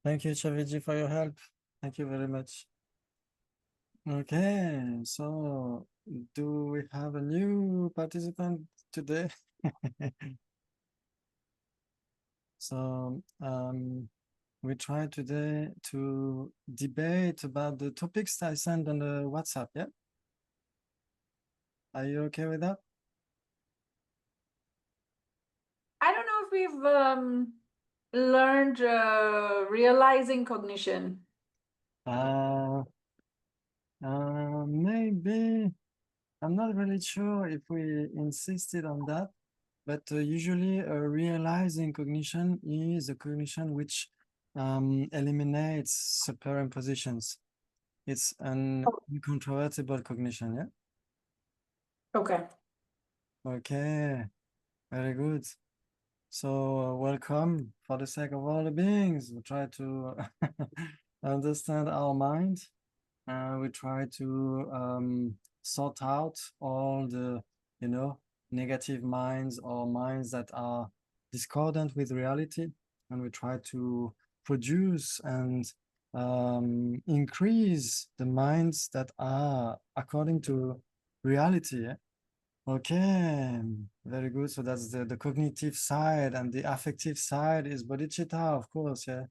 Thank you, Chaviji, for your help. Thank you very much. Okay, so do we have a new participant today? So we try today to debate about the topics I sent on the WhatsApp, yeah? Are you okay with that? I don't know if we've learned realizing cognition. Maybe. I'm not really sure if we insisted on that, but usually realizing cognition is a cognition which eliminates superimpositions. It's an incontrovertible cognition, yeah? Okay. Okay, very good. So welcome for the sake of all the beings. We try to understand our mind. We try to sort out all the, negative minds or minds that are discordant with reality. And we try to produce and increase the minds that are according to reality. Yeah? Okay, very good. So that's the cognitive side, and the affective side is bodhicitta, of course, yeah.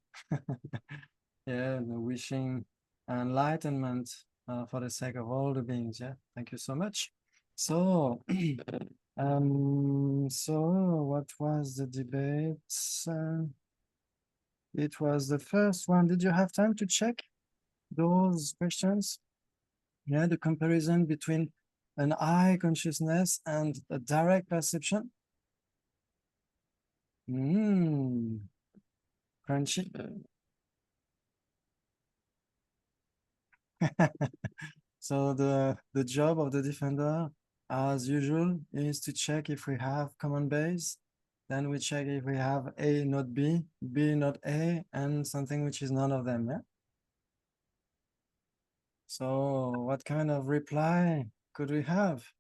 Yeah, the wishing enlightenment for the sake of all the beings, yeah. Thank you so much. So, so what was the debate? It was the first one. Did you have time to check those questions? Yeah, the comparison between an eye consciousness and a direct perception. Crunchy. So the job of the defender, as usual, is to check if we have common base. Then we check if we have A not B, B not A, and something which is none of them, yeah? So what kind of reply could we have?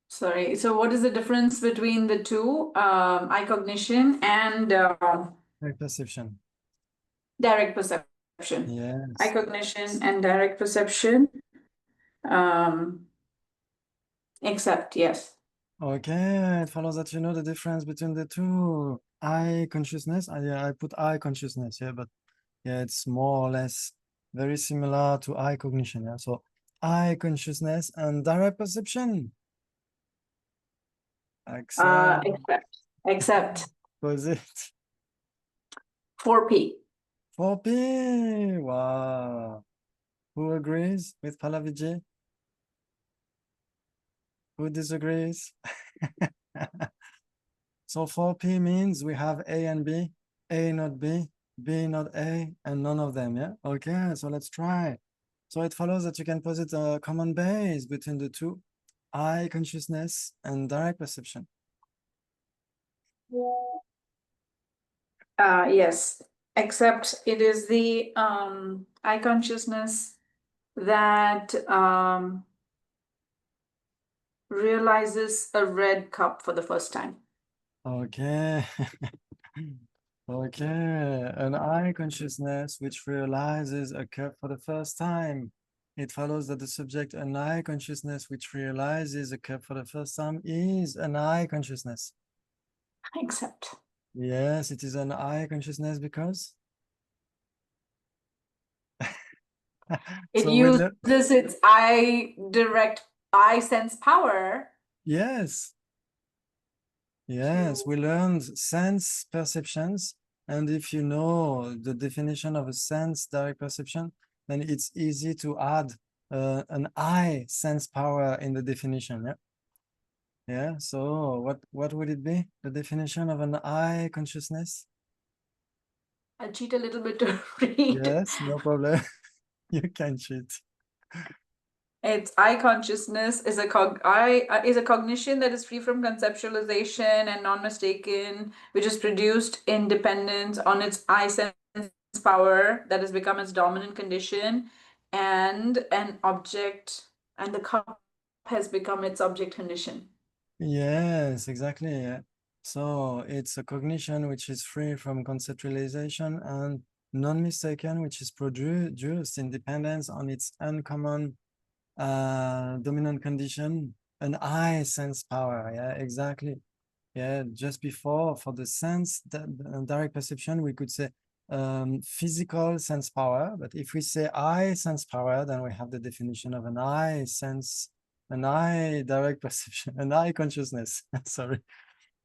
Sorry. So what is the difference between the two, eye cognition and Direct perception. direct perception? Yes. Eye cognition and direct perception. Except, yes. Okay, it follows that you know the difference between the two. Eye consciousness, I put eye consciousness, yeah, but yeah, it's more or less very similar to eye cognition, yeah. So eye consciousness and direct perception. Except Was it 4P. 4P? Wow. Who agrees with Palaviji? Who disagrees? So 4P means we have A and B, A not B, B not A, and none of them, yeah? Okay, so let's try. So it follows that you can posit a common base between the two, eye consciousness and direct perception. Yes, except it is the eye consciousness that realizes a red cup for the first time. Okay. Okay, an eye consciousness which realizes a cup for the first time. It follows that the subject, an eye consciousness which realizes a cup for the first time, is an eye consciousness. Except. Yes, it is an eye consciousness because It so uses its eye sense power. yes, yes, we learned sense perceptions, and if you know the definition of a sense direct perception, then it's easy to add an eye sense power in the definition. Yeah. Yeah. So what would it be? The definition of an eye consciousness? I'll cheat a little bit to read. Yes, no problem. You can cheat. Its eye consciousness is a cognition that is free from conceptualization and non-mistaken, which is produced in dependence on its eye sense power that has become its dominant condition, and an object, and the cup has become its object condition. Yes, exactly. Yeah. So it's a cognition which is free from conceptualization and non-mistaken, which is produced in dependence on its uncommon dominant condition, an I sense power. Yeah, exactly. Yeah, just before for the sense, direct perception, we could say physical sense power. But if we say I sense power, then we have the definition of an I sense, an I direct perception, an I consciousness. Sorry.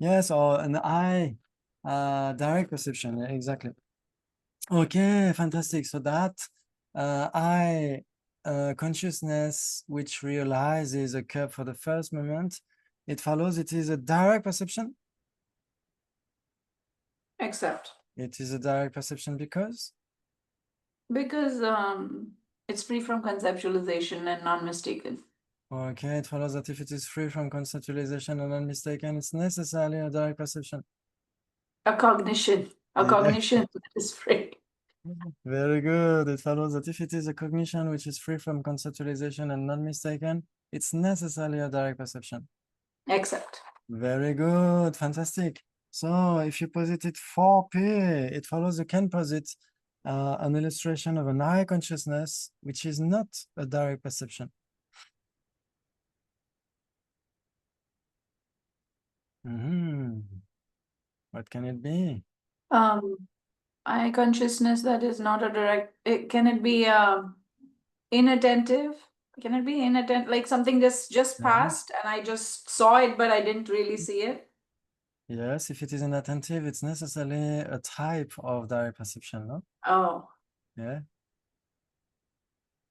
Yes, or an I direct perception. Yeah, exactly. Okay, fantastic. So that I consciousness which realizes a curve for the first moment, it follows it is a direct perception. Except. It is a direct perception because It's free from conceptualization and non-mistaken. okay, it follows that if it is free from conceptualization and unmistaken, it's necessarily a direct perception. A cognition. A Yeah. cognition that is free. Very good. It follows that if it is a cognition which is free from conceptualization and non-mistaken, it's necessarily a direct perception. Except. Very good. Fantastic. So if you posit 4P, it follows you can posit an illustration of an I consciousness, which is not a direct perception. What can it be? I consciousness that is not a direct. Can it be inattentive? Can it be inattentive? Like something just passed and I just saw it, but I didn't really see it. Yes, if it is inattentive, it's necessarily a type of direct perception, no? Oh. Yeah.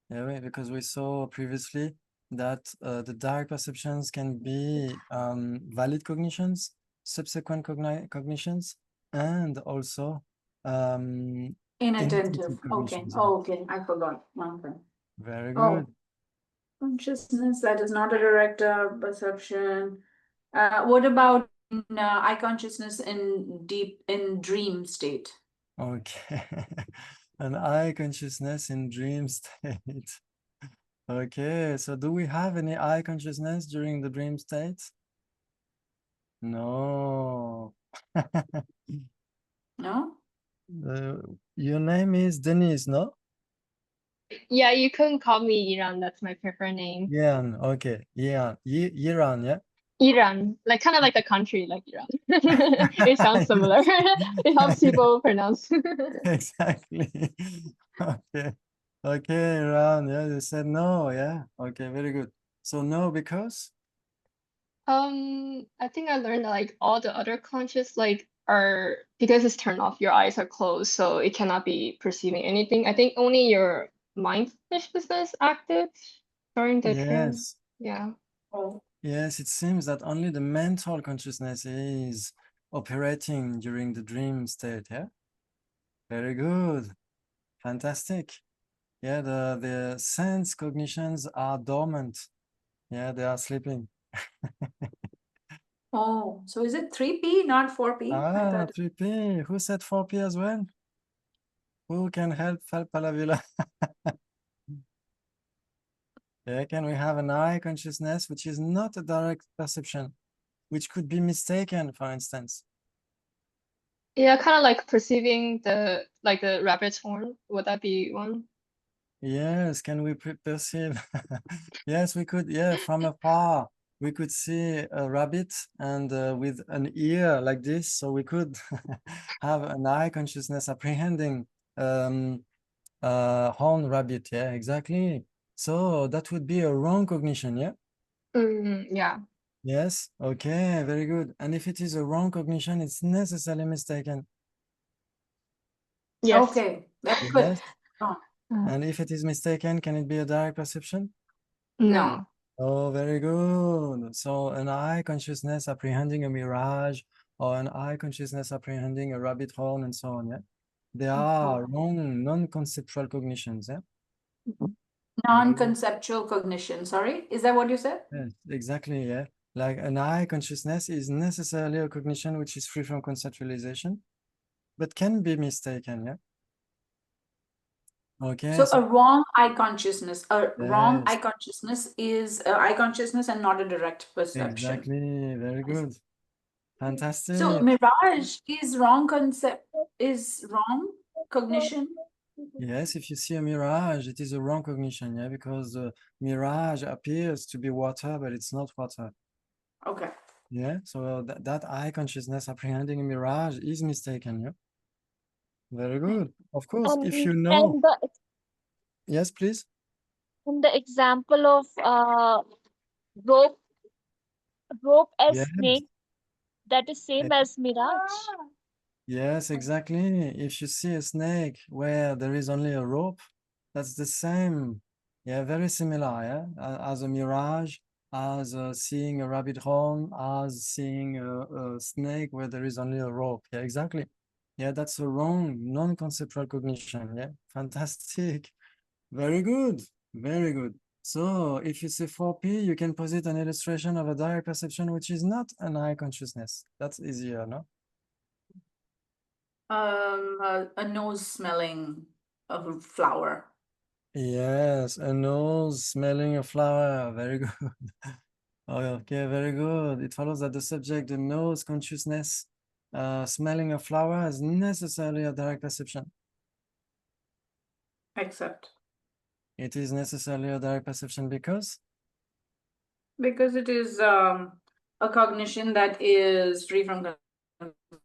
Yeah, because we saw previously that the direct perceptions can be valid cognitions, subsequent cognitions, and also Inattentive. inattentive Okay. cognitions. Oh, okay. I forgot. Okay. Very Oh, good. consciousness that is not a direct perception. What about eye consciousness in dream state? Okay. An I consciousness in dream state. Okay, so do we have any I consciousness during the dream state? No. No? Your name is Denise, no? Yeah, you can call me Iran. That's my preferred name. Iran, okay. Iran, Iran, yeah? Iran, like kind of like the country, like Iran. It sounds similar. It helps people pronounce. Exactly. Okay. Okay, Iran, yeah, you said no, yeah? Okay, very good. So no, because? I think I learned that like all the other conscious like are because it's turned off, your eyes are closed, so it cannot be perceiving anything. I think only your mindfulness is active during the trance. Yes. Yeah. Oh. Yes, it seems that only the mental consciousness is operating during the dream state, yeah? Very good. Fantastic. Yeah, the sense cognitions are dormant. Yeah, they are sleeping. Oh, so is it 3P, not 4P? I thought 3P. Who said 4P as well? Who can help Palavila? Yeah, can we have an I consciousness, which is not a direct perception, which could be mistaken, for instance? Yeah, kind of like perceiving the like the rabbit's horn. Would that be one? Yes, can we perceive? Yes, we could. Yeah, from afar, we could see a rabbit and with an ear like this, so we could have an eye consciousness apprehending horn rabbit. Yeah, exactly. So that would be a wrong cognition. Yeah. Yeah. Yes. Okay. Very good. And if it is a wrong cognition, it's necessarily mistaken. Yes. okay, that's good. Yes. Oh. And if it is mistaken, can it be a direct perception? No. Oh, very good. So an eye consciousness apprehending a mirage or an eye consciousness apprehending a rabbit hole and so on, yeah? They are wrong, non-conceptual cognitions, yeah? Non-conceptual cognition, sorry, is that what you said? Yes, exactly, yeah. Like an eye consciousness is necessarily a cognition which is free from conceptualization, but can be mistaken, yeah? Okay, So so a wrong eye consciousness, wrong eye yes, consciousness is eye consciousness and not a direct perception. exactly, very good. Fantastic. So mirage is wrong concept, is wrong cognition. Yes, if you see a mirage, it is a wrong cognition, yeah, because the mirage appears to be water, but it's not water. Okay. Yeah, so that eye consciousness apprehending a mirage is mistaken, yeah. Very good. Of course, if you know, And the yes, please. example of rope as Yes, snake, that is same as mirage. yes, exactly. If you see a snake where there is only a rope, that's the same. Yeah, very similar, yeah, as a mirage, as seeing a rabbit hole, as seeing a snake where there is only a rope. Yeah, exactly. Yeah, that's a wrong non-conceptual cognition. Yeah, fantastic. Very good. Very good. So if you say 4P, you can posit an illustration of a direct perception which is not an eye consciousness. That's easier, no? A nose smelling of a flower. Yes, a nose smelling a flower. Very good. Oh, okay, very good. It follows that the subject, the nose consciousness, smelling a flower is necessarily a direct perception. Accept. It is necessarily a direct perception because Because it is a cognition that is free from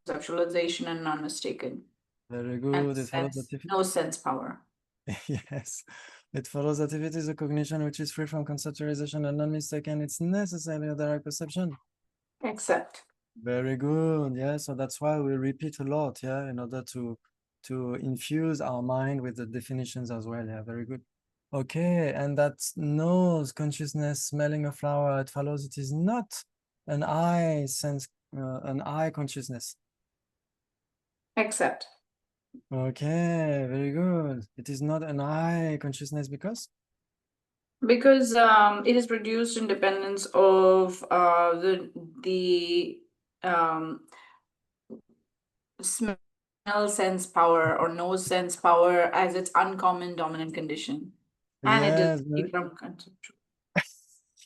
conceptualization and non-mistaken. very And good. It follows that no sense power. yes, it follows that if it is a cognition which is free from conceptualization and non-mistaken, it's necessarily a direct perception. Accept. Very good. Yeah, so that's why we repeat a lot, yeah, in order to infuse our mind with the definitions as well. Yeah, very good. Okay, and that nose consciousness smelling a flower, it follows it is not an eye sense, an eye consciousness. Accept. Okay, very good. It is not an eye consciousness because Because it is produced in dependence of the smell sense power or nose sense power as its uncommon dominant condition. And it yes, is free from conceptual.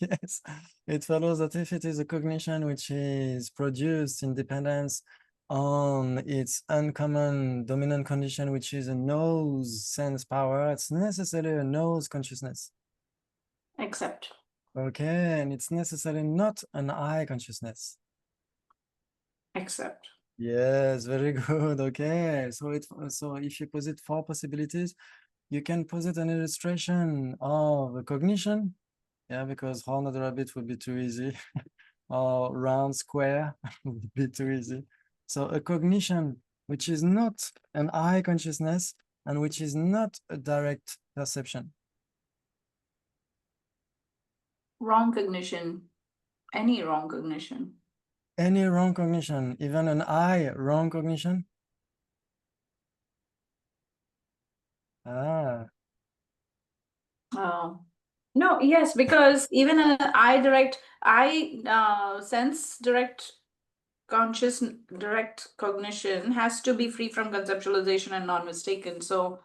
yes, it follows that if it is a cognition which is produced in dependence on its uncommon dominant condition, which is a nose sense power, it's necessarily a nose consciousness. Accept. Okay, and it's necessarily not an eye consciousness. Accept. Yes, very good. Okay, so if you posit 4 possibilities, you can posit an illustration of a cognition. Yeah, because horn of the rabbit would be too easy. Or round square would be too easy. So a cognition which is not an eye consciousness and which is not a direct perception. Wrong cognition. Any wrong cognition. Any wrong cognition, even an eye wrong cognition. Ah, No, yes, because even an eye sense direct conscious direct cognition has to be free from conceptualization and non-mistaken. So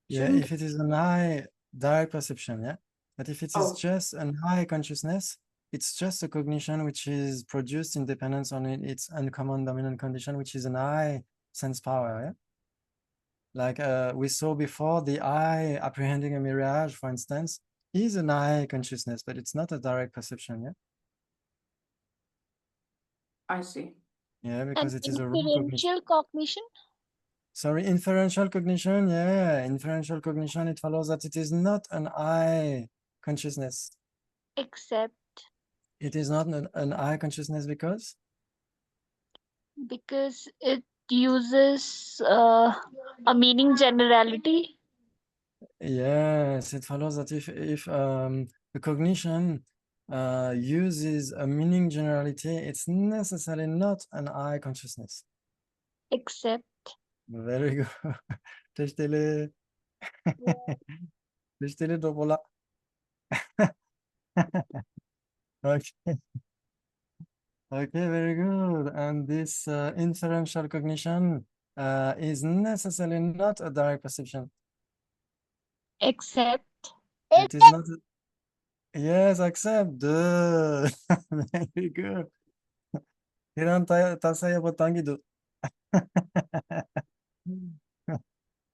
yeah, shouldn't if it is an eye direct perception, yeah. But if it is oh just an eye consciousness, it's just a cognition which is produced in dependence on its uncommon dominant condition, which is an eye sense power, yeah. Like we saw before, the eye apprehending a mirage, for instance, is an eye consciousness, but it's not a direct perception, yeah? I see. Yeah, And because it is a wrong cognition. inferential cognition, Sorry, inferential cognition, yeah, inferential cognition, it follows that it is not an eye consciousness. except It is not an eye consciousness because? because it uses a meaning generality. Yes, it follows that if the cognition uses a meaning generality, it's necessarily not an eye consciousness. Except Very good. Teşteli. Teşteli dobola. Okay. Okay, very good. And this inferential cognition is necessarily not a direct perception. except It is not. Yes, accept. Duh. Very good. Kailangan tayo saya po tangido.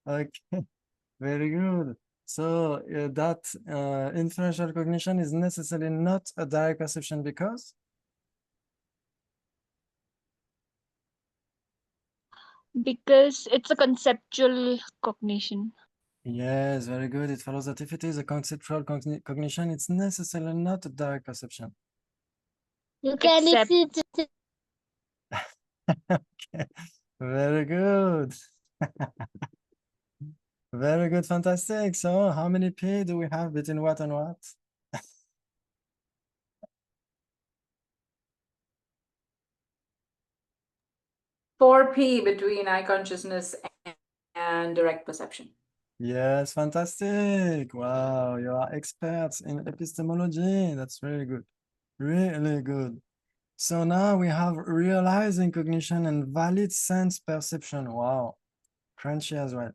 Okay, very good. So that inferential cognition is necessarily not a direct perception because Because it's a conceptual cognition. yes, very good. It follows that if it is a conceptual cognition, it's necessarily not a direct perception. You can Except- exit. Okay, very good. Very good, fantastic. So how many P do we have between what and what? 4P between eye consciousness and direct perception. Yes, fantastic. Wow, you are experts in epistemology. That's really good. Really good. So now we have realizing cognition and valid sense perception. Wow, crunchy as well.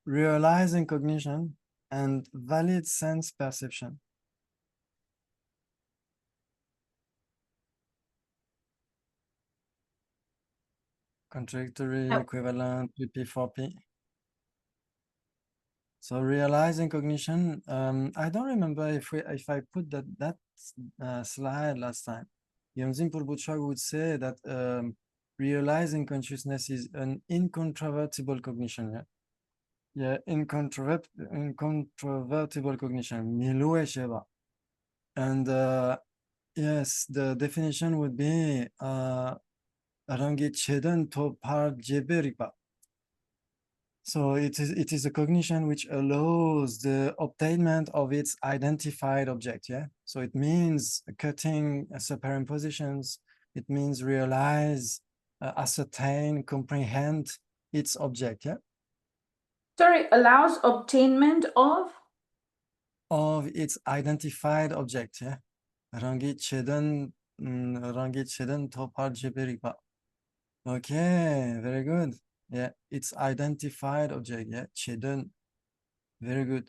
Realizing cognition and valid sense perception. Contradictory, Yep. equivalent, 3P, 4P. So realizing cognition, I don't remember if I put that slide last time. Yamzin Purbuchag would say that realizing consciousness is an incontrovertible cognition. Yeah, yeah, incontrovertible cognition. Milue Sheva. And yes, the definition would be Rangi Chedan to par Jeberipa. So it is a cognition which allows the obtainment of its identified object, yeah? So it means cutting superimpositions, it means realize, ascertain, comprehend its object, yeah? Sorry, allows obtainment Of its identified object, yeah? Rangi Chedan Topar Jeberipa. Okay, very good. Yeah, it's identified object, yeah? Chedan. Very good.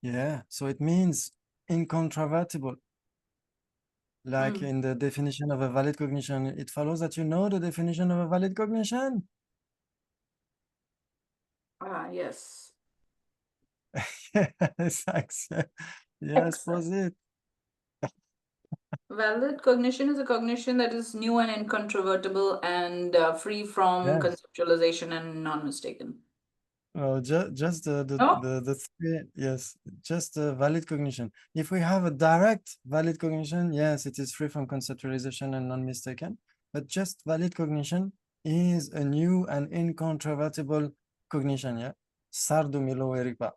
Yeah, so it means incontrovertible. Like in the definition of a valid cognition, it follows that you know the definition of a valid cognition. Yes. Yes, yes, proceed. Valid cognition is a cognition that is new and incontrovertible and free from Yes. conceptualization and non-mistaken. Well, just No? the three, yes, just a valid cognition. If we have a direct valid cognition, yes, it is free from conceptualization and non-mistaken. But just valid cognition is a new and incontrovertible cognition. Yeah, sardu milo eripa.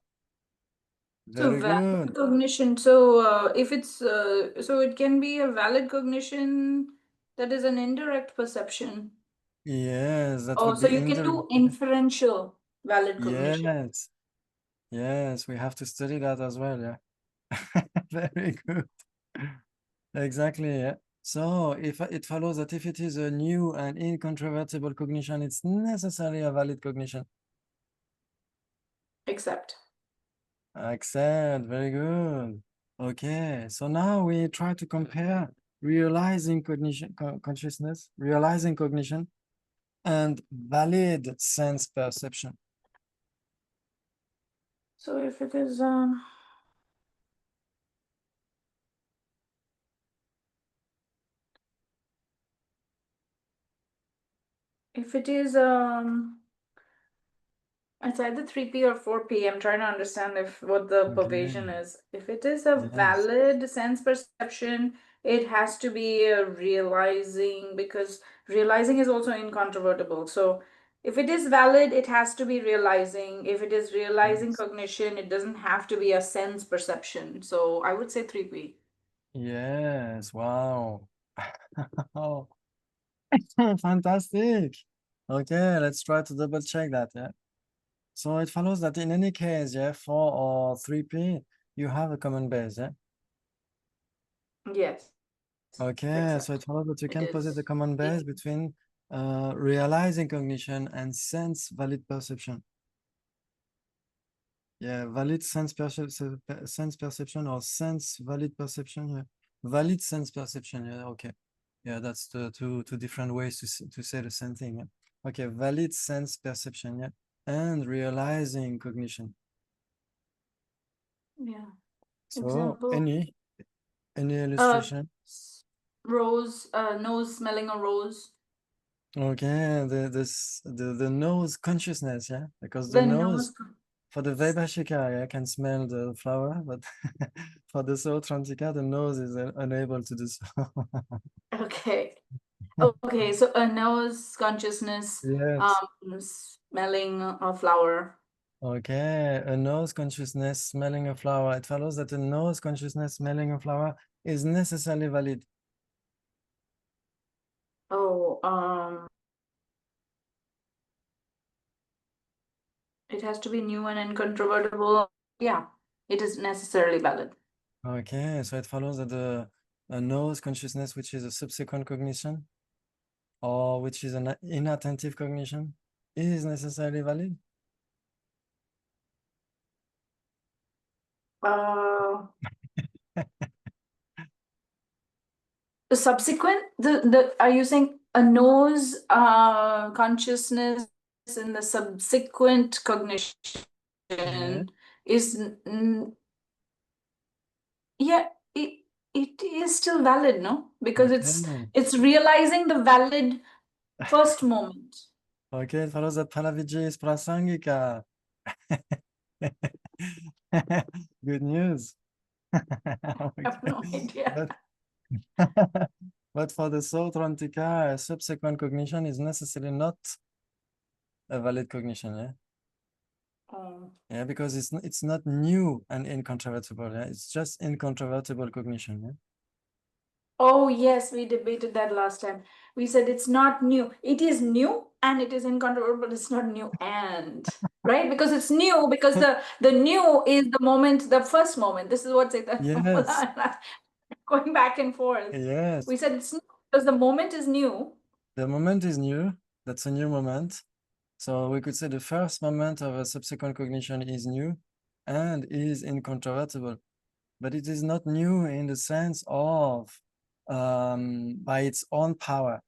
So Very valid good. cognition. So if it's so it can be a valid cognition that is an indirect perception. Yes, that Oh, would so be you can indirect. do inferential valid cognition. Yes, yes, we have to study that as well. Yeah, very good. Exactly. Yeah. So if it follows that if it is a new and incontrovertible cognition, it's necessarily a valid cognition. Except. Excellent. Very good. Okay. So now we try to compare realizing cognition, consciousness, realizing cognition, and valid sense perception. So if it is it's either 3P or 4P. I'm trying to understand what the pervasion is. If it is a Yes. valid sense perception, it has to be a realizing, because realizing is also incontrovertible. So if it is valid, it has to be realizing. If it is realizing Yes. cognition, it doesn't have to be a sense perception. So I would say 3P. Yes. Wow. Oh, fantastic. Okay, let's try to double check that. Yeah. So it follows that in any case, yeah, 4 or 3P, you have a common base, yeah? Yes. Okay, so Except it follows that you it can posit is the common base between realizing cognition and sense valid perception. Yeah, valid sense perception or sense valid perception. Yeah. Valid sense perception, yeah, okay. Yeah, that's the two different ways to say the same thing. Yeah. Okay, valid sense perception, yeah, and realizing cognition. Yeah. So Example. any illustration? Rose, nose smelling a rose. Okay, the nose consciousness, yeah, because the The nose nose. for the Vaibhashika, yeah, can smell the flower, but for the Sautrantika, the nose is unable to do so. Okay. Okay, so a nose consciousness, Yes. smelling a flower. Okay, a nose consciousness smelling a flower. It follows that a nose consciousness smelling a flower is necessarily valid. Oh, it has to be new and incontrovertible. Yeah, it is necessarily valid. Okay, so it follows that a nose consciousness, which is a subsequent cognition, or which is an inattentive cognition, is necessarily valid. The subsequent, are you saying a nose consciousness in the subsequent cognition Yeah. is yeah, it is still valid, no? Because Okay. it's realizing the valid first moment. Okay, it follows that Palaviji is prasangika. Good news. I have no idea. But for the Sautrantika, a subsequent cognition is necessarily not a valid cognition, yeah? Yeah, because it's not new and incontrovertible, yeah? It's just incontrovertible cognition, yeah? Oh, yes, we debated that last time. We said it's not new. It is new and it is incontrovertible, but it's not new and, right? Because it's new, because the new is the moment, the first moment. This is what's it. Yes. Going back and forth. Yes. We said it's new because the moment is new. The moment is new. That's a new moment. So we could say the first moment of a subsequent cognition is new and is incontrovertible, but it is not new in the sense of by its own power.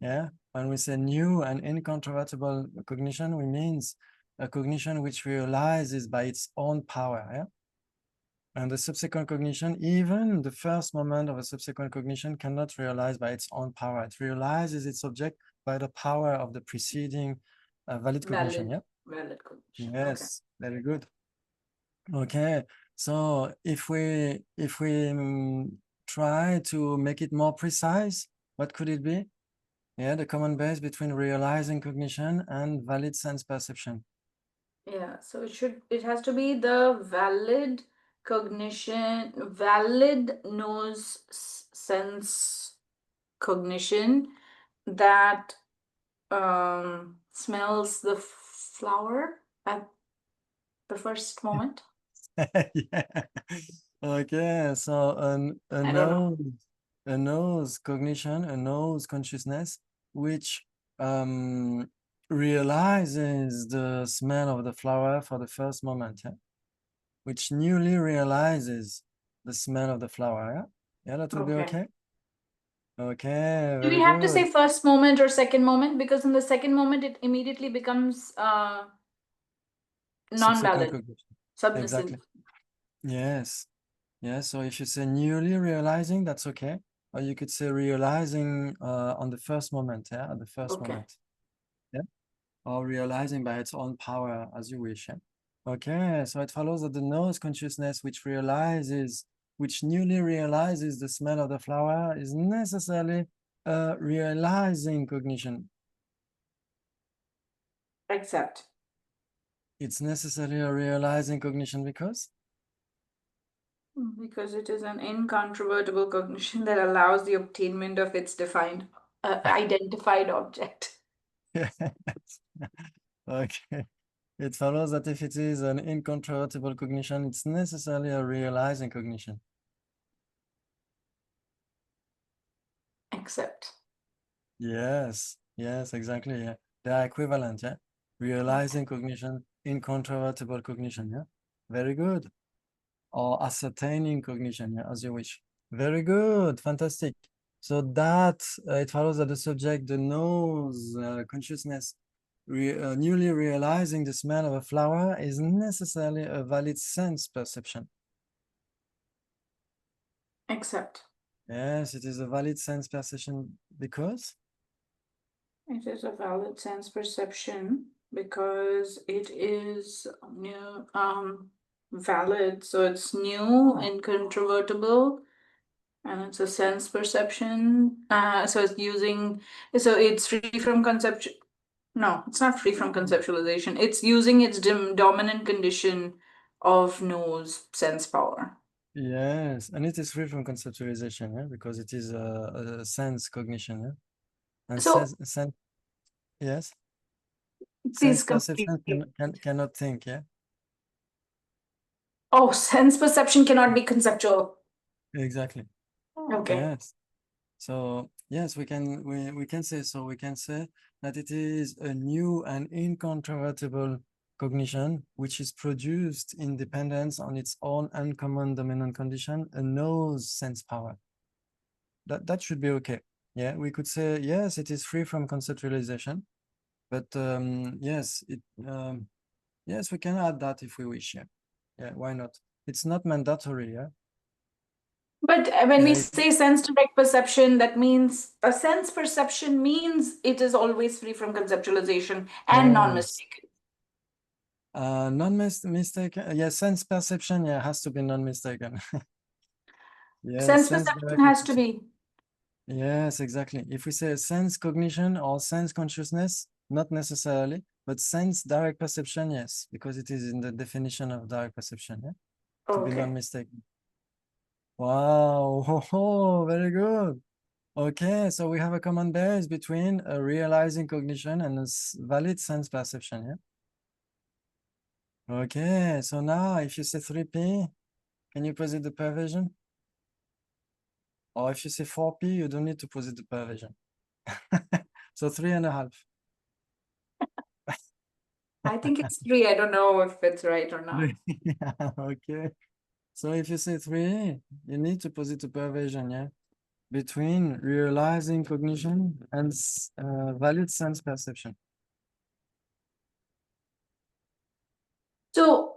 Yeah, when we say new and incontrovertible cognition, we means a cognition which realizes by its own power. Yeah, and the subsequent cognition, even the first moment of a subsequent cognition, cannot realize by its own power. It realizes its object by the power of the preceding valid cognition. Yeah. Valid cognition. Yes, very good. Okay, so if we try to make it more precise, what could it be? Yeah, the common base between realizing cognition and valid sense perception. Yeah, so it has to be the valid cognition, valid nose sense cognition that smells the flower at the first moment. Yeah. Okay, so I don't know. a nose cognition, a nose consciousness, which realizes the smell of the flower for the first moment, yeah? Which newly realizes the smell of the flower, yeah? Yeah, that would be okay? Okay, Do we very have to say good. first moment or second moment? Because in the second moment, it immediately becomes Subsequent non-valid, cognition. submissive. Exactly. Yes. Yeah, so if you say newly realizing, that's okay. Or you could say realizing on the first moment, yeah, at the first Okay. moment. Yeah. Or realizing by its own power as you wish. Yeah? Okay, so it follows that the nose consciousness which newly realizes the smell of the flower is necessarily realizing cognition. Except. It's necessarily a realizing cognition because? Because it is an incontrovertible cognition that allows the obtainment of its defined, identified object. Yes. Okay. It follows that if it is an incontrovertible cognition, it's necessarily a realizing cognition. Except. Yes, yes, exactly. Yeah, they are equivalent. Yeah, realizing cognition, incontrovertible cognition. Yeah, very good. Or ascertaining cognition. Yeah, as you wish. Very good, fantastic. So that it follows that the subject, the nose consciousness, newly realizing the smell of a flower is necessarily a valid sense perception. Except Yes, it is a valid sense perception because it is a valid sense perception because it is new, valid. So it's new, incontrovertible, and it's a sense perception. So it's free from conceptual. No, it's not free from conceptualization. It's using its dominant condition of nose sense power. yes, and it is free from conceptualization, yeah, because it is a sense cognition, yeah, and So sense, yes, please sense complete. perception cannot think, yeah, Oh, sense perception cannot be conceptual. exactly, Okay. yes. So yes, we can say so. We can say that it is a new and incontrovertible cognition which is produced in dependence on its own uncommon dominant condition, a nose sense power. That should be okay. Yeah, we could say yes, it is free from conceptualization, but yes, yes, we can add that if we wish. Yeah, yeah, why not? It's not mandatory. Yeah. But when we Yeah, say sense direct perception, that means a sense perception means it is always free from conceptualization and yes. non-mistaken. Non-mistaken, yeah, sense perception, yeah, has to be non-mistaken. Yeah, Sense sense perception direct has to perception. be. Yes, exactly. If we say sense cognition or sense consciousness, not necessarily, but sense direct perception, yes, because it is in the definition of direct perception, yeah, to be Okay. non-mistaken. Wow, very good. Okay, so we have a common base between a realizing cognition and a valid sense perception, yeah. Okay, so now if you say 3P, can you posit the perversion? Or if you say 4P, you don't need to posit the perversion. So 3.5. I think it's 3. I don't know if it's right or not. Okay. So if you say 3, you need to posit the perversion, yeah? Between realizing cognition and valid sense perception. So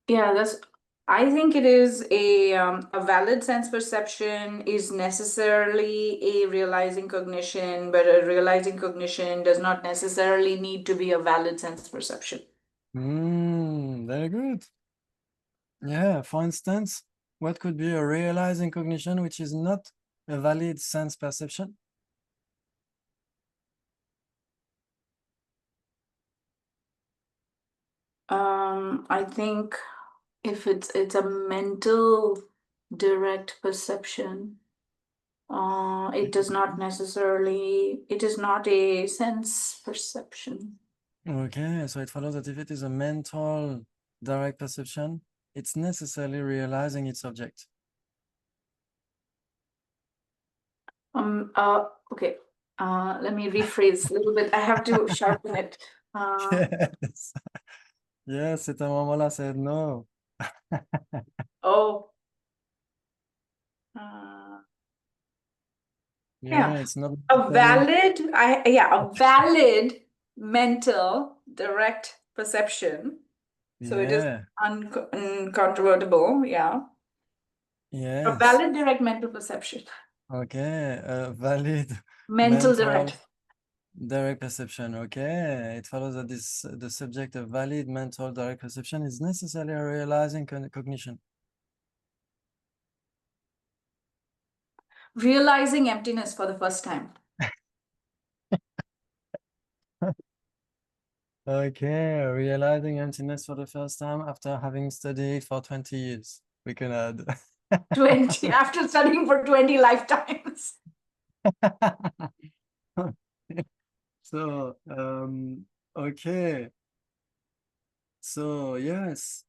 yeah, I think it is a valid sense perception is necessarily a realizing cognition, but a realizing cognition does not necessarily need to be a valid sense perception. Very good. Yeah, for instance, what could be a realizing cognition which is not a valid sense perception? I think if it's a mental direct perception, it is not a sense perception. Okay, so it follows that if it is a mental direct perception, it's necessarily realizing its object. Okay. Let me rephrase a little bit. I have to sharpen it. Yes. Yes, at a moment said no. Oh. Yeah, Yeah. it's not A valid mental direct perception. So it is yeah, incontrovertible. Yeah. A yes. valid direct mental perception. Okay, valid Mental mental direct. perception. Okay, it follows that the subject of valid mental direct perception is necessarily a realizing cognition. Realizing emptiness for the first time. Okay, realizing emptiness for the first time after having studied for 20 years. We can add. 20 after studying for 20 lifetimes. So, okay. So, yes,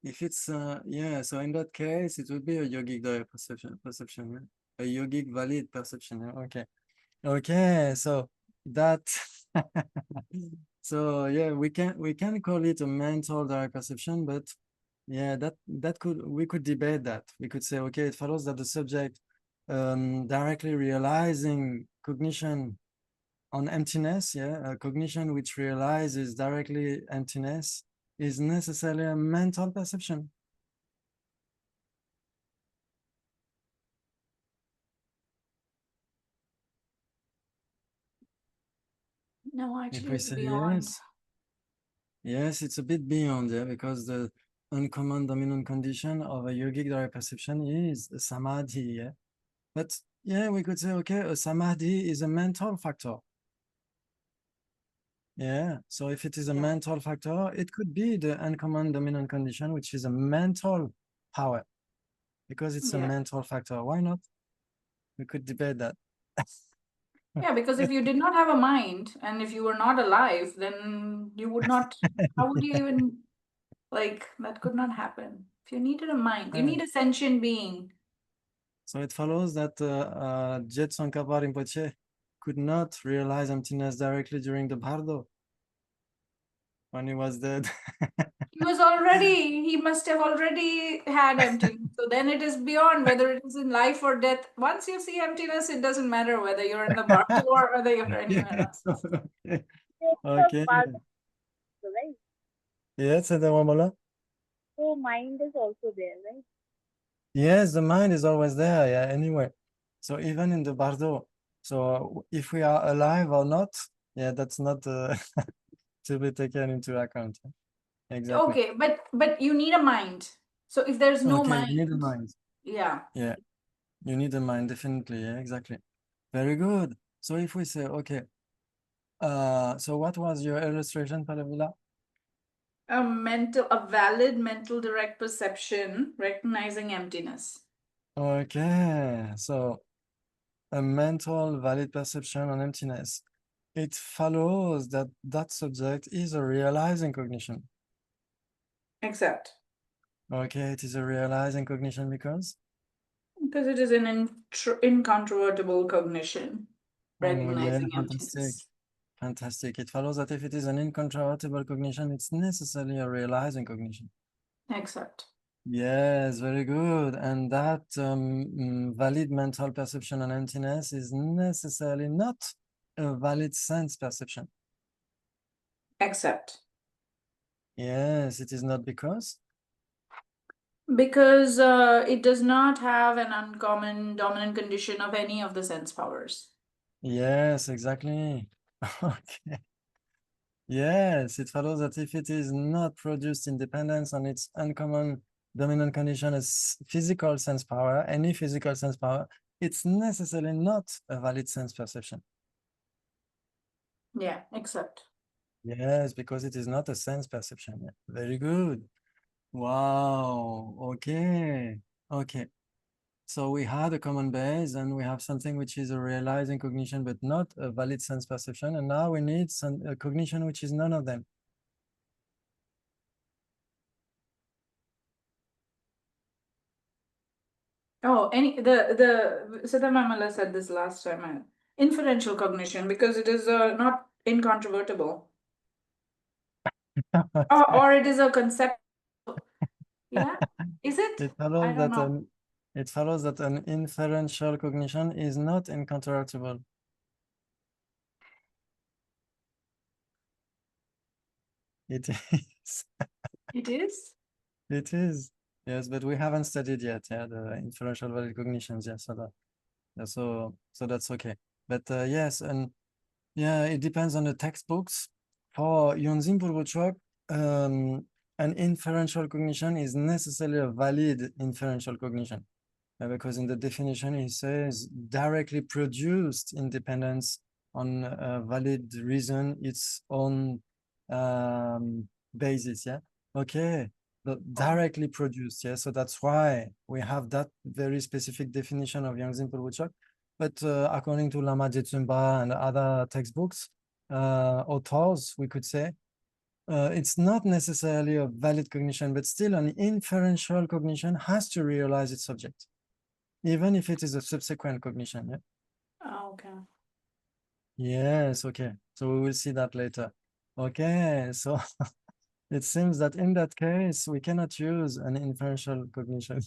if it's, yeah, so in that case, it would be a yogic direct perception, yeah? A yogic valid perception, yeah? Okay. Okay, so that, so yeah, we can call it a mental direct perception, but yeah, we could debate that. We could say, okay, it follows that the subject directly realizing cognition on emptiness, a cognition which realizes directly emptiness is necessarily a mental perception. No, If actually, we it's say beyond. yes, it's a bit beyond, because the uncommon dominant condition of a yogic direct perception is a samadhi, But we could say, okay, a samadhi is a mental factor. Yeah, so if it is a mental factor, it could be the uncommon dominant condition, which is a mental power, because it's a mental factor. Why not? We could debate that. Yeah, because if you did not have a mind and if you were not alive, then you would not, how would you even, like, that could not happen. If you needed a mind, you need a sentient being. So it follows that Jet Tsongkhapa Rinpoche could not realize emptiness directly during the Bardo when he was dead. He must have already had emptiness. So then it is beyond whether it is in life or death. Once you see emptiness, it doesn't matter whether you're in the Bardo or whether you're anywhere else. Okay. Okay. Right? Yes, and then Wamala? So mind is also there, right? Yes, the mind is always there, anyway. So even in the Bardo, so if we are alive or not, that's not to be taken into account. Exactly. Okay, but you need a mind. So if there's no Okay, mind, you need a mind. yeah. Yeah, you need a mind, definitely. Yeah, exactly. Very good. So if we say, okay, so what was your illustration, Palavila? A valid mental direct perception, recognizing emptiness. Okay, so a mental valid perception on emptiness. It follows that that subject is a realizing cognition. Except. Okay, it is a realizing cognition because? Because it is an incontrovertible cognition, Yeah, recognizing fantastic. emptiness. Fantastic. It follows that if it is an incontrovertible cognition, it's necessarily a realizing cognition. Except. Yes, very good. And that valid mental perception on emptiness is necessarily not a valid sense perception. Except. Yes, it is not because? Because it does not have an uncommon dominant condition of any of the sense powers. Yes, exactly. Okay. Yes, it follows that if it is not produced in dependence on its uncommon dominant condition as physical sense power, any physical sense power, it's necessarily not a valid sense perception. Yeah, except. Yes, because it is not a sense perception. Yeah. Very good. Wow. Okay. Okay. So we had a common base and we have something which is a realizing cognition, but not a valid sense perception. And now we need a cognition which is none of them. Oh, the Siddhamamala said this last time. Inferential cognition, because it is not incontrovertible. Or it is a concept. Yeah, is it? It I follows don't that know. it follows that an inferential cognition is not incontrovertible. It is. It is? It is. Yes, but we haven't studied yet, the inferential valid cognitions. Yeah, so that's okay. But yes, and yeah, it depends on the textbooks. For Yonzin Purwochok, an inferential cognition is necessarily a valid inferential cognition. Because in the definition, he says directly produced independence on a valid reason, its own basis. Yeah. Okay. But directly produced. Yeah. So that's why we have that very specific definition of Yangzin Purwochok. But according to Lama Jetsunba and other textbooks, authors, we could say, it's not necessarily a valid cognition, but still an inferential cognition has to realize its subject, even if it is a subsequent cognition. Yeah. Oh, okay. Yes. Okay. So we will see that later. Okay. So it seems that in that case, we cannot use an inferential cognition.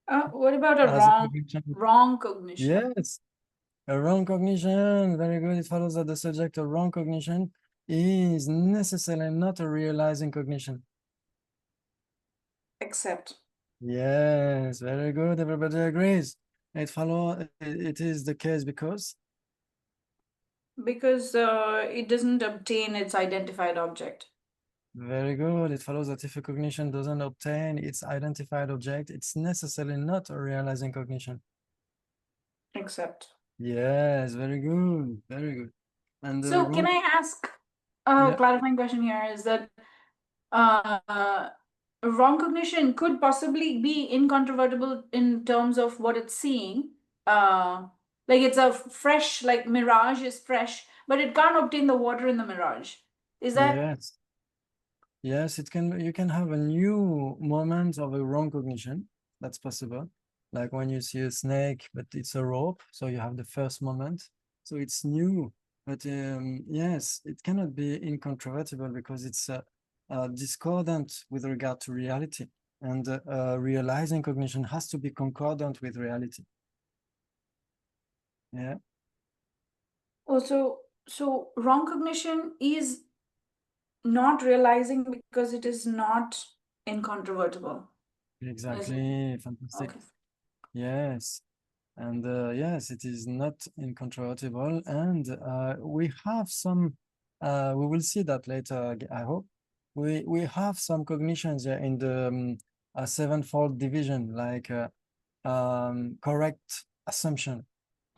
What about a as a cognition. wrong cognition? Yes, a wrong cognition. Very good. It follows that the subject of wrong cognition is necessarily not a realizing cognition. Accept. Yes, very good. Everybody agrees. It is the case because It doesn't obtain its identified object. very good. It follows that if a cognition doesn't obtain its identified object, it's necessarily not a realizing cognition. Accept. Yes, very good. Very good. And the So can wrong, I ask a Yeah. clarifying question here is that wrong cognition could possibly be incontrovertible in terms of what it's seeing. Like it's a fresh, like mirage is fresh, but it can't obtain the water in the mirage. Is that Yes. Yes, you can have a new moment of a wrong cognition. That's possible. Like when you see a snake, but it's a rope, so you have the first moment. So it's new, but yes, it cannot be incontrovertible because it's discordant with regard to reality. And realizing cognition has to be concordant with reality. Yeah. also so wrong cognition is not realizing because it is not incontrovertible. Exactly. Fantastic. Okay. Yes. And yes, it is not incontrovertible. And we have some, we will see that later, I hope. We have some cognitions here in the sevenfold division, like correct assumption.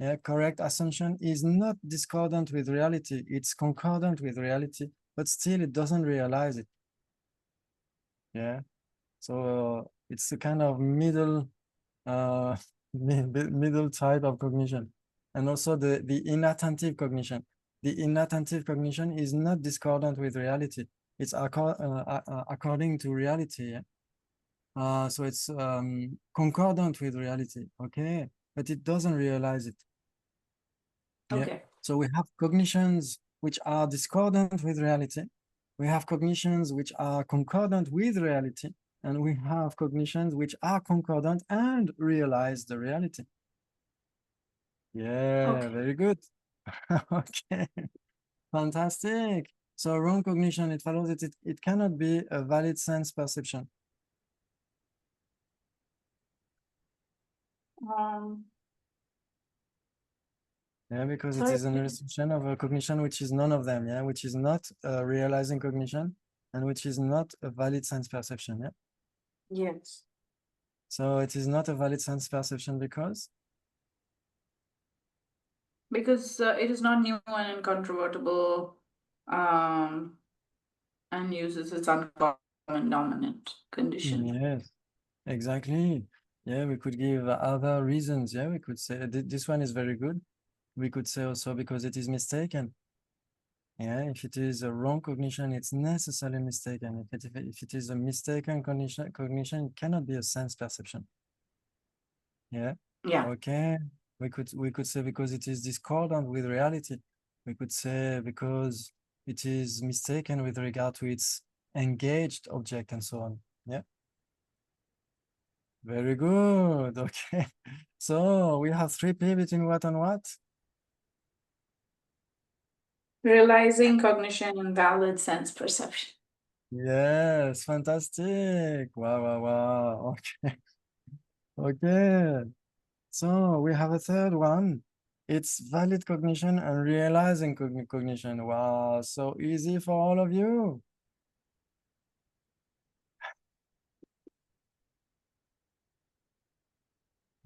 Yeah, correct assumption is not discordant with reality. It's concordant with reality, but still it doesn't realize it. Yeah. So it's a kind of middle middle type of cognition. And also the inattentive cognition. The inattentive cognition is not discordant with reality. It's according to reality. Yeah? So it's concordant with reality. Okay, but it doesn't realize it. Yeah. Okay. So we have cognitions which are discordant with reality. We have cognitions which are concordant with reality. And we have cognitions which are concordant and realize the reality. Yeah, Okay. very good. Okay, fantastic. So wrong cognition, it follows it cannot be a valid sense perception. Yeah, because it Sorry. is an restriction of a cognition which is none of them, yeah, which is not a realizing cognition and which is not a valid sense perception, yeah. Yes. So it is not a valid sense perception because It is not new and incontrovertible, and uses its uncommon dominant condition. yes, exactly. Yeah, we could give other reasons. Yeah, we could say this one is very good. We could say also because it is mistaken. Yeah, if it is a wrong cognition, it's necessarily mistaken. If it is a mistaken cognition, it cannot be a sense perception. Yeah. Yeah. Okay. We could say because it is discordant with reality. We could say because it is mistaken with regard to its engaged object and so on. Yeah. Very good. Okay. So we have 3P between what and what? Realizing cognition and valid sense perception. Yes, fantastic. Wow, wow, wow. Okay. Okay. So we have a third one. It's valid cognition and realizing cognition. Wow, so easy for all of you.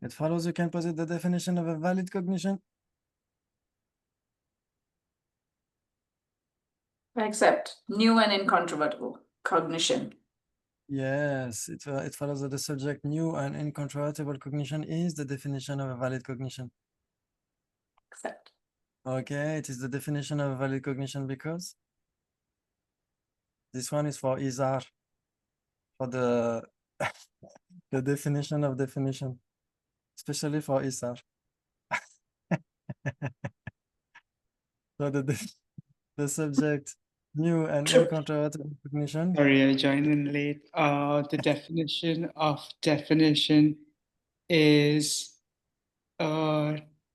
It follows you can posit the definition of a valid cognition. Except new and incontrovertible cognition. Yes, it follows that the subject new and incontrovertible cognition is the definition of a valid cognition. Except. Okay, it is the definition of a valid cognition because this one is for Izar, for the the definition of definition, especially for Izar. So the subject new and incontrovertible cognition. Sorry, I joined in late. The definition of definition is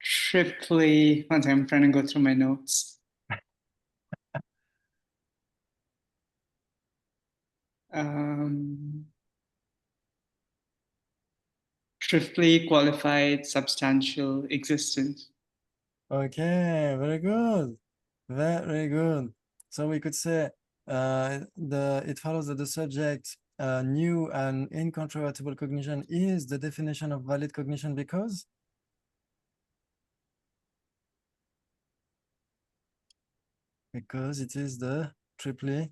triply. One second, I'm trying to go through my notes. Triply qualified substantial existence. Okay, very good. Very good. So we could say it follows that the subject new and incontrovertible cognition is the definition of valid cognition because it is the triply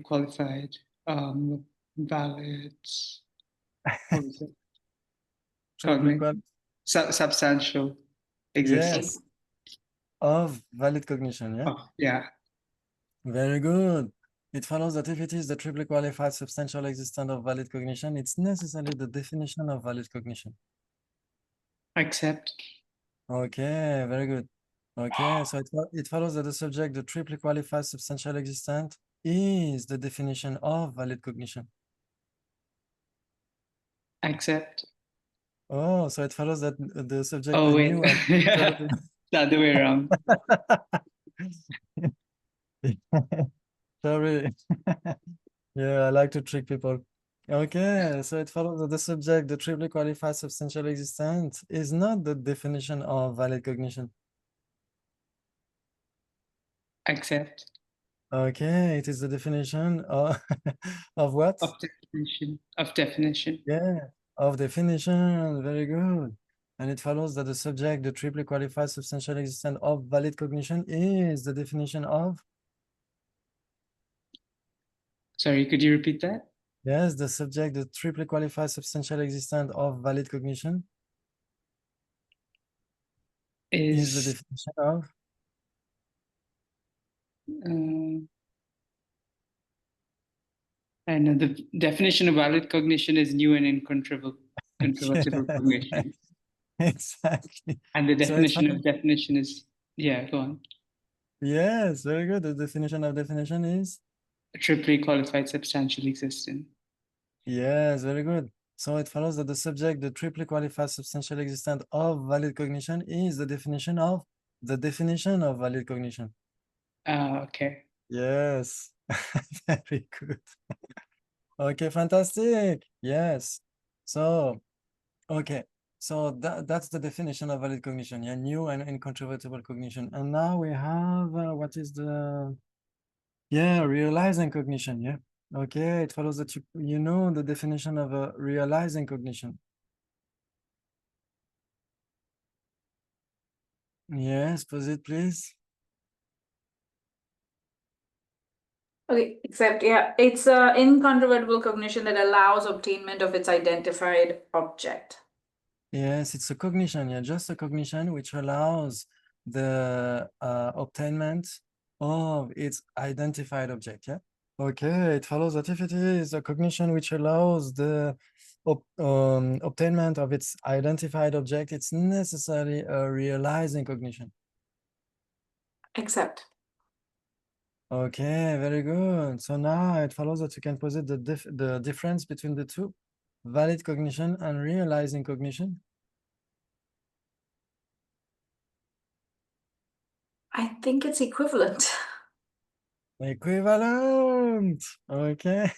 Qualified, valid, what was it? triply Substantial existence. yes of valid cognition. Yeah. Oh, yeah. Very good. It follows that if it is the triply qualified substantial existence of valid cognition, it's necessarily the definition of valid cognition. Accept. Okay, very good. Okay, so it follows that the subject, the triply qualified substantial existent, is the definition of valid cognition. Accept. Oh, so it follows that the subject, Oh, the wait. new and Yeah. The other way around. Sorry. Yeah, I like to trick people. Okay, so it follows that the subject, the triply qualified substantial existent, is not the definition of valid cognition. Accept. Okay, it is the definition of of what? Of definition. Of definition. Yeah, of definition. Very good. And it follows that the subject, the triply qualified substantial existence of valid cognition is the definition of, Sorry, could you repeat that? yes, the subject, the triply qualified substantial existence of valid cognition is the Is definition of, I know the definition of valid cognition is new and incontrovertible cognition. Exactly. And the So it's definition of definition is, yeah, go on. yes, very good. The definition of definition is, A triply qualified substantial existence. yes, very good. So it follows that the subject, the triply qualified substantial existence of valid cognition is the definition of valid cognition. Okay. Yes, very good. Okay, fantastic. Yes. So, okay. So that's the definition of valid cognition. Yeah, new and incontrovertible cognition. And now we have what is the, yeah, realizing cognition. Yeah. Okay, it follows that you know the definition of a realizing cognition. Yes, proceed, please. Okay, except yeah, it's a incontrovertible cognition that allows obtainment of its identified object. Yes, it's a cognition. Yeah, just a cognition which allows the obtainment of its identified object. Yeah. Okay, it follows that if it is a cognition which allows the obtainment of its identified object, it's necessarily a realizing cognition. Except. Okay, very good. So now it follows that you can posit the difference between the two, valid cognition and realizing cognition. I think it's equivalent. Equivalent. Okay.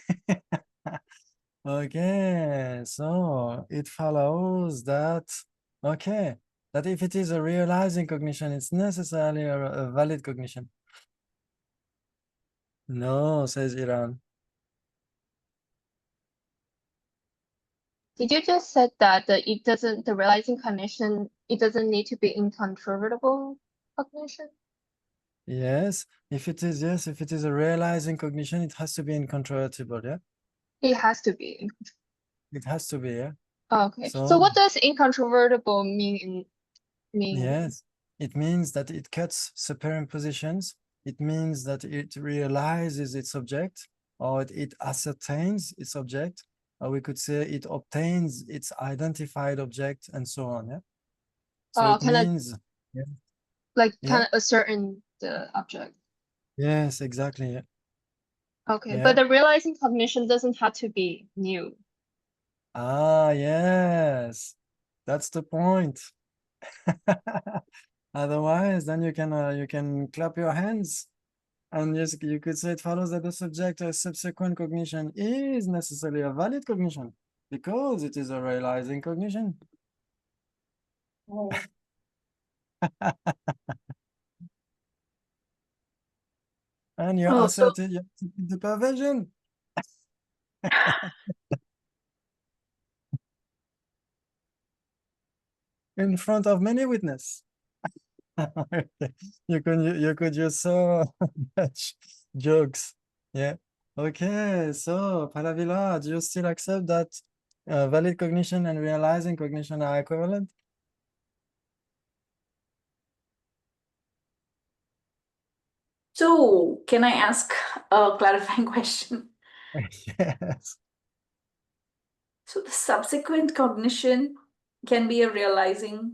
Okay, so it follows that, okay, that if it is a realizing cognition, it's necessarily a valid cognition. No, says Iran. Did you just said that the realizing cognition, it doesn't need to be incontrovertible cognition? Yes, if it is a realizing cognition, it has to be incontrovertible, yeah? It has to be. It has to be, yeah? Okay. So So, what does incontrovertible mean? yes, it means that it cuts superimpositions. It means that it realizes its object, or it ascertains its object, or we could say it obtains its identified object, and so on, yeah? So it kind of means, yeah, like yeah, kind of ascertain the object. yes, exactly, yeah. Okay, Yeah. but the realizing cognition doesn't have to be new. Ah, yes. That's the point. Otherwise, then you can clap your hands, and yes, you could say it follows that the subject or subsequent cognition is necessarily a valid cognition because it is a realizing cognition. Oh. And you Oh, so asserted the perversion. In front of many witnesses. You could use so much jokes. Yeah. Okay. So Paravila, do you still accept that valid cognition and realizing cognition are equivalent? so can I ask a clarifying question? Yes. So the subsequent cognition can be a realizing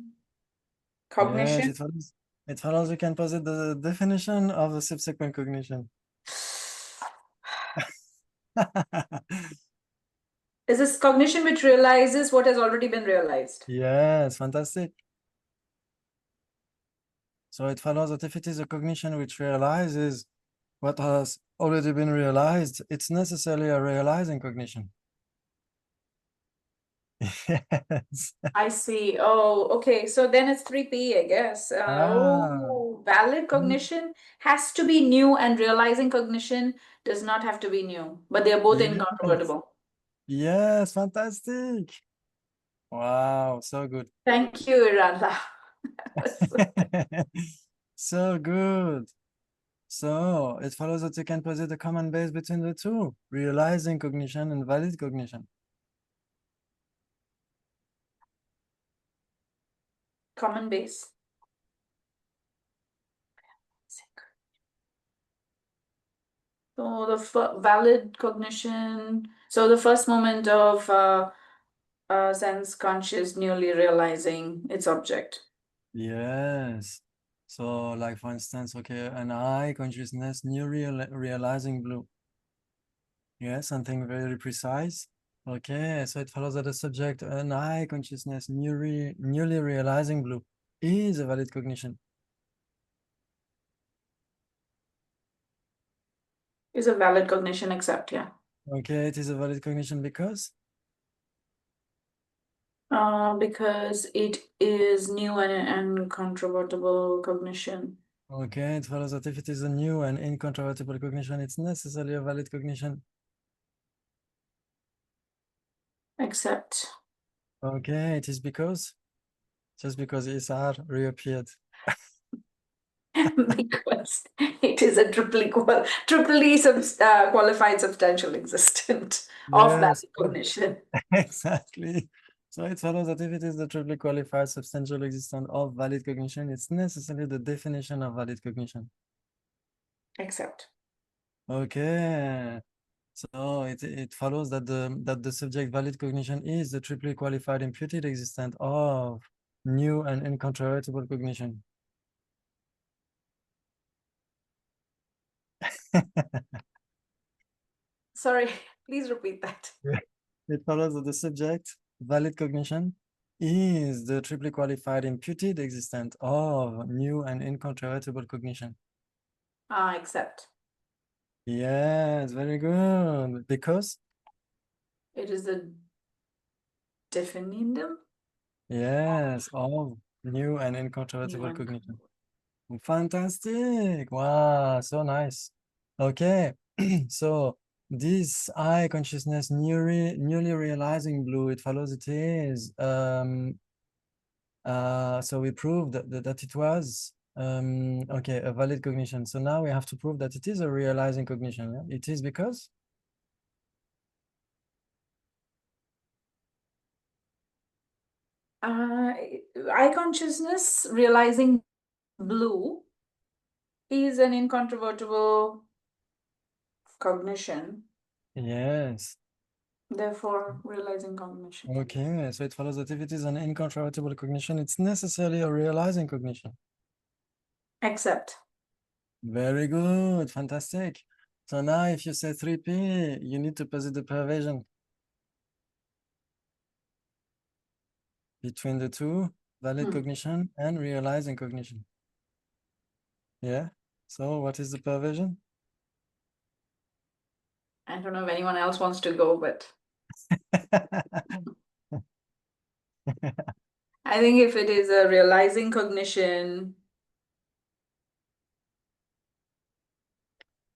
Yes, cognition. it follows you can posit the definition of the subsequent cognition. Is this cognition which realizes what has already been realized? Yes, fantastic. So it follows that if it is a cognition which realizes what has already been realized, it's necessarily a realizing cognition. Yes. I see. Oh, okay. So then it's 3P, I guess. Valid cognition has to be new, and realizing cognition does not have to be new, but they are both Yes. incontrovertible. Yes, fantastic. Wow, so good. Thank you, Iranda. So good. So it follows that you can posit a common base between the two, realizing cognition and valid cognition. Common base. So the valid cognition. So the first moment of sense conscious newly realizing its object. Yes. So like for instance, okay, an eye consciousness, new realizing blue. Yeah, something very precise. Okay, so it follows that the subject, an eye consciousness, newly realizing blue is a valid cognition. Is a valid cognition, except, yeah. Okay, it is a valid cognition because? Because it is new and incontrovertible cognition. Okay, it follows that if it is a new and incontrovertible cognition, it's necessarily a valid cognition. Except. Okay, it is because? Just because Isar reappeared. Because it is a triply qualified substantial existent of valid Yes, cognition. exactly. So it follows that if it is the triply qualified substantial existence of valid cognition, it's necessarily the definition of valid cognition. Except. Okay. So it follows that the subject valid cognition is the triply qualified imputed existence of new and incontrovertible cognition. Sorry, please repeat that. It follows that the subject valid cognition is the triply qualified imputed existence of new and incontrovertible cognition. Except. Yes, very good. Because? It is the definitum. Yes, of new and incontrovertible cognition. Fantastic. Wow, so nice. Okay, so this eye consciousness newly realizing blue, it follows it is so we proved that it was okay, a valid cognition. So now we have to prove that it is a realizing cognition. Yeah? It is because Eye consciousness realizing blue is an incontrovertible cognition, yes. therefore realizing cognition. Okay, so it follows that if it is an incontrovertible cognition, it's necessarily a realizing cognition. Except. Very good, fantastic. So now if you say 3P, you need to posit the perversion. between the two, valid Hmm. cognition and realizing cognition. Yeah. So what is the perversion? I don't know if anyone else wants to go, but I think if it is a realizing cognition,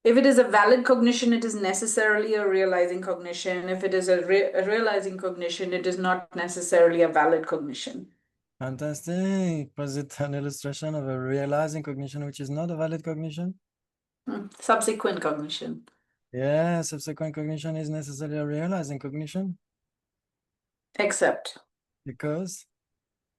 if it is a valid cognition, it is necessarily a realizing cognition. If it is a realizing cognition, it is not necessarily a valid cognition. Fantastic. Was it an illustration of a realizing cognition which is not a valid cognition? Subsequent cognition. Yeah, subsequent cognition is necessarily a realizing cognition Except because.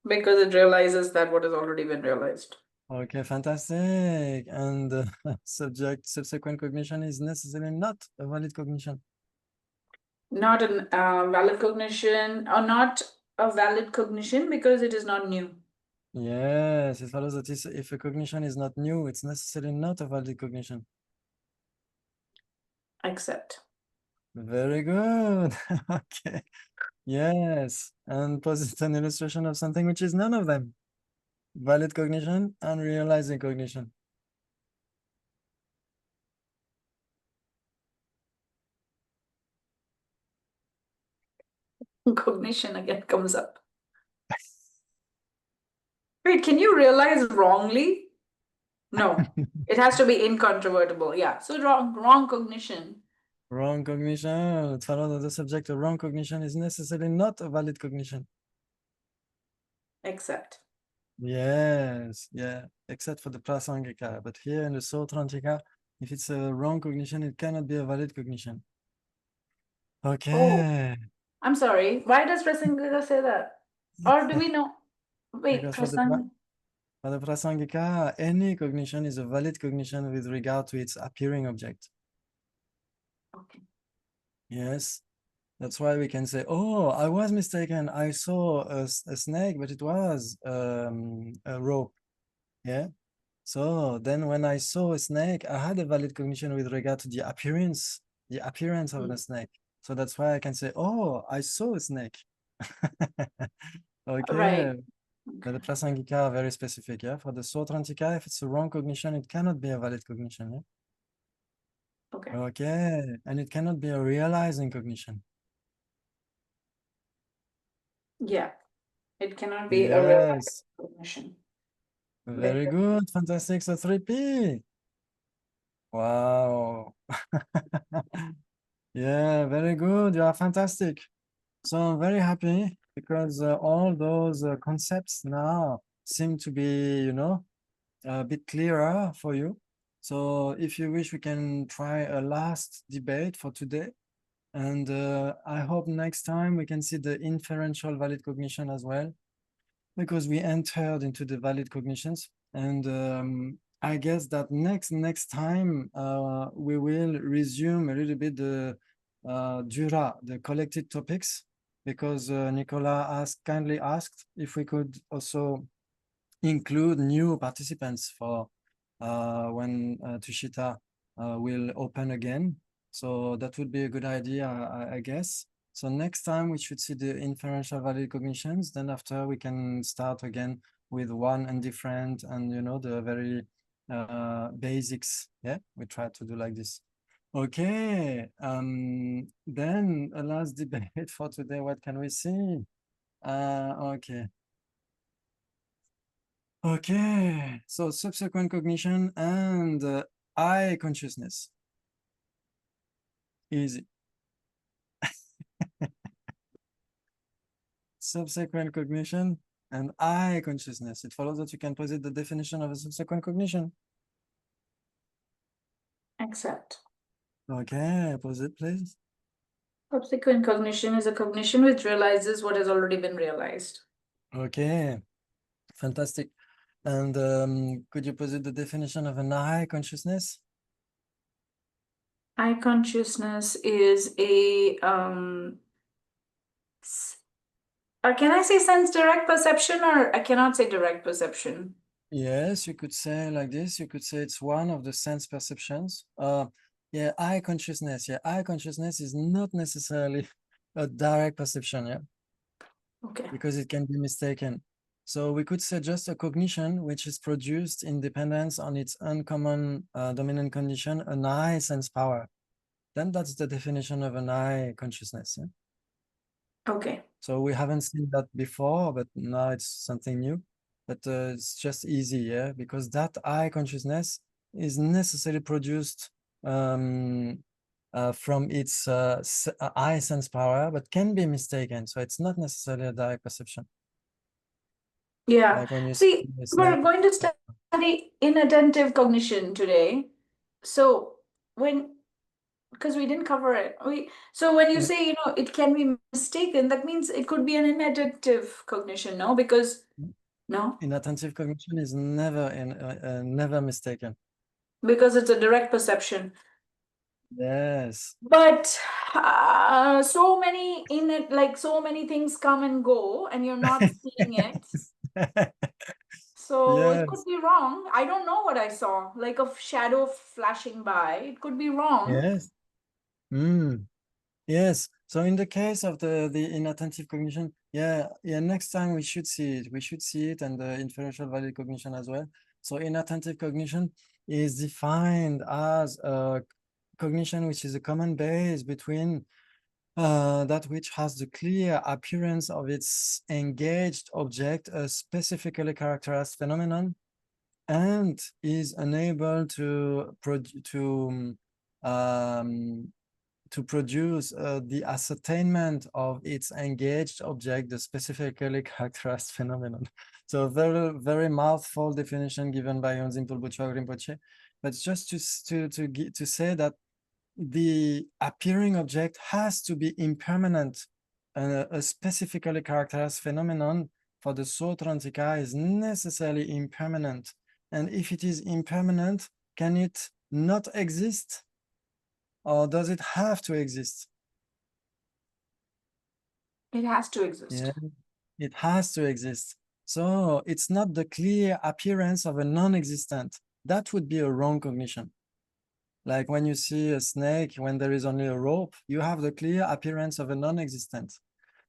because it realizes that what has already been realized. Okay, fantastic. And subsequent cognition is necessarily not a valid cognition. Not a valid cognition, or not a valid cognition because it is not new. Yes, it follows that if a cognition is not new, it's necessarily not a valid cognition. Except. Very good. Okay. Yes. And posit an illustration of something which is none of them. Valid cognition and realizing cognition. Cognition again comes up. Wait, can you realize wrongly? No, it has to be incontrovertible. Yeah, so wrong cognition. Wrong cognition. It follows that the subject of wrong cognition is necessarily not a valid cognition. Except. Yes, yeah, except for the prasangika. But here in the Sotrantika, if it's a wrong cognition, it cannot be a valid cognition. Okay. I'm sorry. Why does Prasangika say that? Or do we know? Wait, Because Prasang. for the prasangika, any cognition is a valid cognition with regard to its appearing object. Okay. Yes. That's why we can say, oh, I was mistaken. I saw a snake, but it was a rope. Yeah. So then when I saw a snake, I had a valid cognition with regard to the appearance of the snake. So that's why I can say, oh, I saw a snake. Okay. Right. But the prasangika are very specific, yeah. For the sotrantika, if it's a wrong cognition, it cannot be a valid cognition, yeah. Okay. Okay. And it cannot be a realizing cognition. Yeah. It cannot be a real Yes. cognition. Very good. Fantastic. So 3P. Wow. Yeah, very good. You are fantastic. So I'm very happy because all those concepts now seem to be, you know, a bit clearer for you. So if you wish, we can try a last debate for today. And I hope next time we can see the inferential valid cognition as well, because we entered into the valid cognitions. And I guess that next time we will resume a little bit the Dura, the collected topics, because Nicola kindly asked if we could also include new participants for when Tushita will open again. So that would be a good idea, I guess. So next time we should see the inferential valid cognitions. Then after we can start again with one and different and, you know, the very basics. Yeah, we try to do like this. Okay, then a last debate for today. What can we see? Okay. Okay, so subsequent cognition and I consciousness. Easy. Subsequent cognition and I consciousness. It follows that you can posit the definition of a subsequent cognition. Except. Okay, posit please. Subsequent cognition is a cognition which realizes what has already been realized. Okay, fantastic. And could you posit the definition of an I consciousness? I consciousness is a can I say sense direct perception, or I cannot say direct perception? Yes, you could say like this. You could say it's one of the sense perceptions. Yeah, I consciousness. Yeah, I consciousness is not necessarily a direct perception. Yeah. Okay. because it can be mistaken. So we could say just a cognition which is produced in dependence on its uncommon dominant condition, an I sense power. Then that's the definition of an I consciousness. Yeah? Okay. So we haven't seen that before, but now it's something new. But it's just easy, yeah, because that I consciousness is necessarily produced from its I sense power, but can be mistaken. So it's not necessarily a direct perception. Yeah. Like when you See, see a we're snake. going to study inattentive cognition today. So because we didn't cover it. So when you Yeah. say, it can be mistaken, that means it could be an inattentive cognition, no? Because no, Inattentive cognition is never never mistaken. because it's a direct perception. Yes. But so many in it, like so many things come and go, and you're not seeing it. So it could Yes. be wrong. I don't know what I saw, like a shadow flashing by. It could be wrong. Yes. Yes. So in the case of the inattentive cognition, yeah, next time we should see it. We should see it, and the inferential valid cognition as well. So inattentive cognition is defined as a cognition which is a common base between that which has the clear appearance of its engaged object, a specifically characterized phenomenon, and is unable to produce the ascertainment of its engaged object, the specifically characterized phenomenon. So very, very mouthful definition given by Yonzin Bulbucho Rinpoche, but just to say that the appearing object has to be impermanent. A specifically characterized phenomenon for the Sotrantika is necessarily impermanent. And if it is impermanent, can it not exist? Or does it have to exist? It has to exist. Yeah, it has to exist. So it's not the clear appearance of a non-existent. That would be a wrong cognition. Like when you see a snake, when there is only a rope, you have the clear appearance of a non-existent.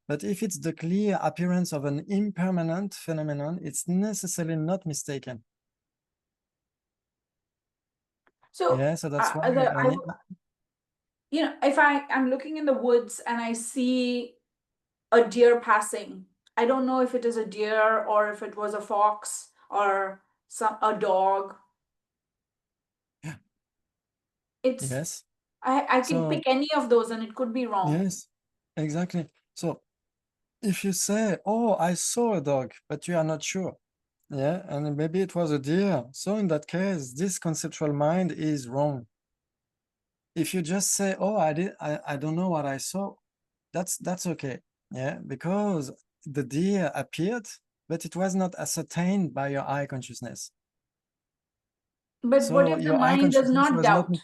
But if it's the clear appearance of an impermanent phenomenon, it's necessarily not mistaken. So Yeah, so that's why if I'm looking in the woods and I see a deer passing, I don't know if it is a deer or if it was a fox or a dog. Yeah. It's yes. I can So pick any of those and it could be wrong. yes, exactly. So if you say, oh, I saw a dog, but you are not sure. Yeah, and maybe it was a deer. So in that case, this conceptual mind is wrong. If you just say, oh, I don't know what I saw, that's okay. Yeah, because the deer appeared, but it was not ascertained by your eye consciousness. But So what if the your eye mind does consciousness not was not. doubt?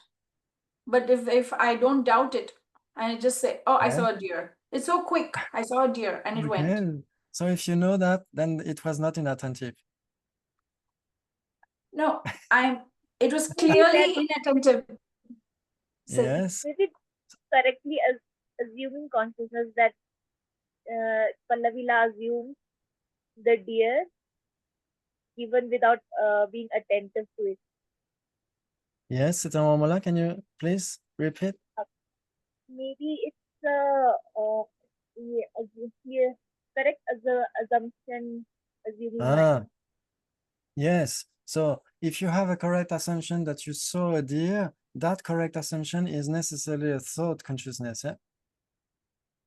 But if I don't doubt it and I just say, oh, I Yeah. saw a deer. It's so quick. I saw a deer and it went. Okay. So if you know that, then it was not inattentive. No, it was clearly inattentive. So Yes. Is it correctly assuming consciousness that Pallavila assumes the deer even without being attentive to it? Yes, Sitamomola, can you please repeat? Maybe it's correct as a assumption, assuming mind. Yes. So if you have a correct assumption that you saw a deer, that correct assumption is necessarily a thought consciousness, yeah?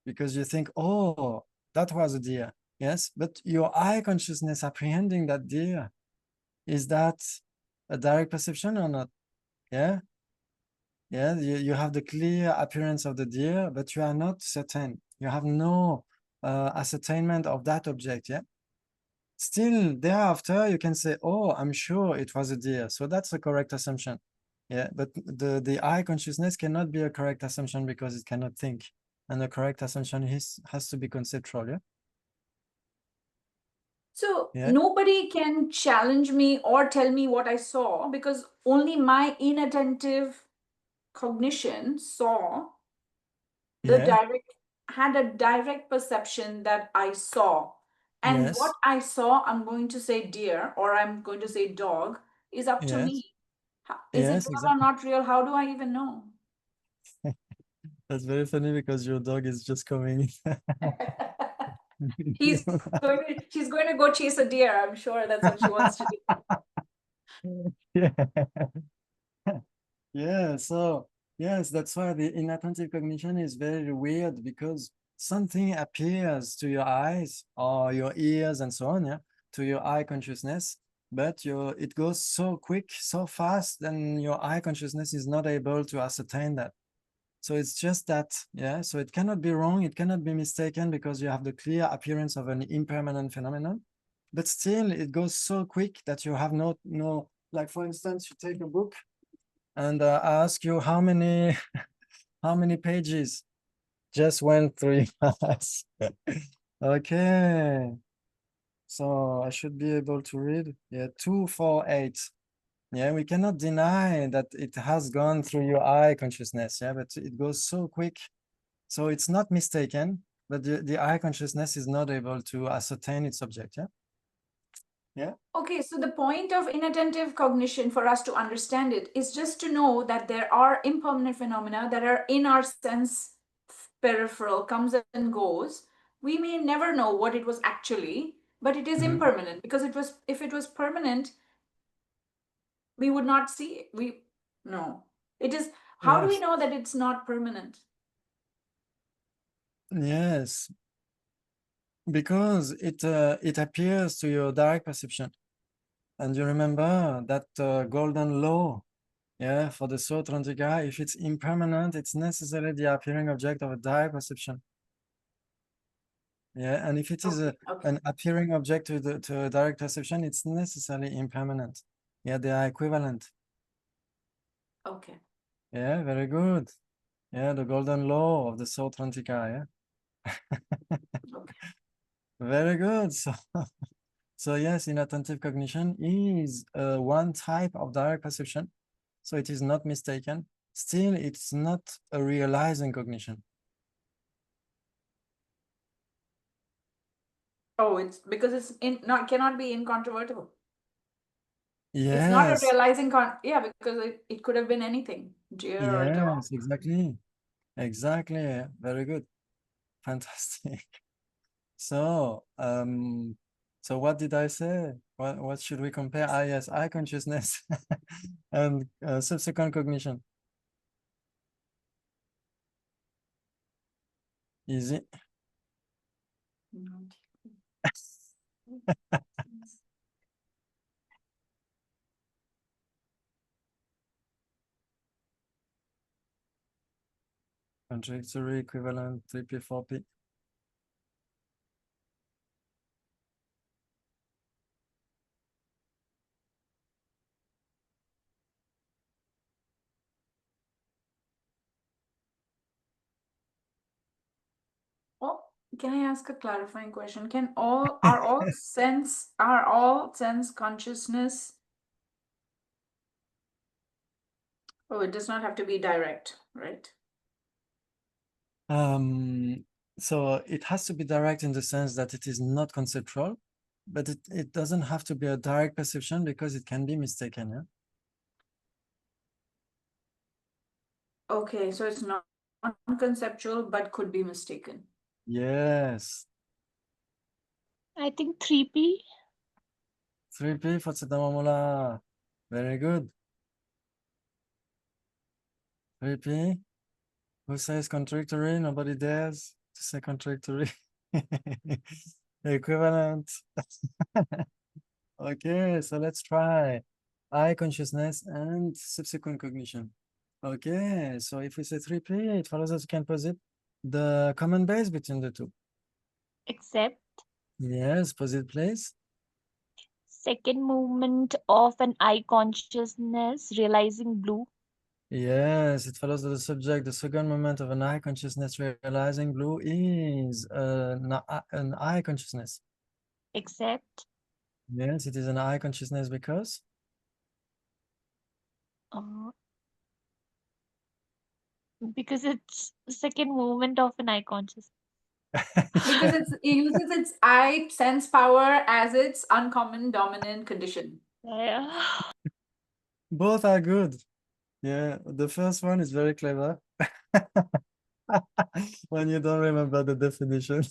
Because you think, oh, that was a deer. Yes, but your eye consciousness apprehending that deer, is that a direct perception or not? Yeah. Yeah, you have the clear appearance of the deer, but you are not certain. You have no ascertainment of that object, yeah? Still, thereafter, you can say, oh, I'm sure it was a deer. So that's a correct assumption. Yeah, but the eye consciousness cannot be a correct assumption because it cannot think. And the correct assumption has to be conceptual, yeah? So Yeah. nobody can challenge me or tell me what I saw because only my inattentive cognition saw the Yeah. direct had a direct perception that I saw. And Yes. what I saw, I'm going to say deer or I'm going to say dog, is up to Yes. me. Is it Yes, real or exactly. not real? How do I even know? That's very funny because your dog is just coming. She's going to go chase a deer. I'm sure that's what she wants to do. Yeah. Yeah, so yes, that's why the inattentive cognition is very weird because something appears to your eyes or your ears and so on, yeah, to your eye consciousness, but it goes so quick, so fast, then your eye consciousness is not able to ascertain that. So it's just that, yeah, so it cannot be wrong, it cannot be mistaken because you have the clear appearance of an impermanent phenomenon, but still it goes so quick that you have no, like for instance, you take a book and I ask you how many pages just went through your eyes. Okay, so I should be able to read. Yeah, 248. Yeah, we cannot deny that it has gone through your eye consciousness. Yeah, but it goes so quick, so it's not mistaken, but the eye consciousness is not able to ascertain its object. Yeah. Yeah. Okay, so the point of inattentive cognition for us to understand it is just to know that there are impermanent phenomena that are in our sense peripheral, comes and goes. We may never know what it was actually, but it is impermanent because if it was permanent, we would not see it. It is. How do we Yes. know that it's not permanent? Yes, because it appears to your direct perception. And you remember that golden law, yeah, for the Sotrantika, if it's impermanent, it's necessarily the appearing object of a direct perception. Yeah, and if it is an appearing object to a direct perception, it's necessarily impermanent. Yeah, they are equivalent. Okay. Yeah, very good. Yeah, the golden law of the Sotrantika, yeah. Okay. Very good. So yes, inattentive cognition is one type of direct perception. So it is not mistaken. Still, it's not a realizing cognition. Oh, it's because it's cannot be incontrovertible. Yes. It's not a realizing because it could have been anything. Deer or dog. Yes, exactly. Exactly. Very good. Fantastic. So, so what did I say? What should we compare? Ah, yes, eye consciousness and subsequent cognition. Easy. Contradictory, equivalent, 3P, 4P. Oh, can I ask a clarifying question? Are all sense consciousness? Oh, it does not have to be direct, right? So it has to be direct in the sense that it is not conceptual, but it doesn't have to be a direct perception because it can be mistaken, yeah? Okay, so it's not conceptual but could be mistaken. Yes. I think 3P. 3P for Tsitamamula. Very good. 3P. Who says contradictory? Nobody dares to say contradictory. Equivalent. Okay, so let's try eye consciousness and subsequent cognition. Okay, so if we say 3P, it follows that we can posit the common base between the two. Except Yes, posit please. second movement of an eye consciousness realizing blue. Yes, it follows that the subject, the second moment of an eye consciousness realizing blue is an eye consciousness. Except Yes, it is an eye consciousness because it's second movement of an eye consciousness. Because it uses its I sense power as its uncommon dominant condition. Yeah. Both are good. Yeah, the first one is very clever. When you don't remember the definition.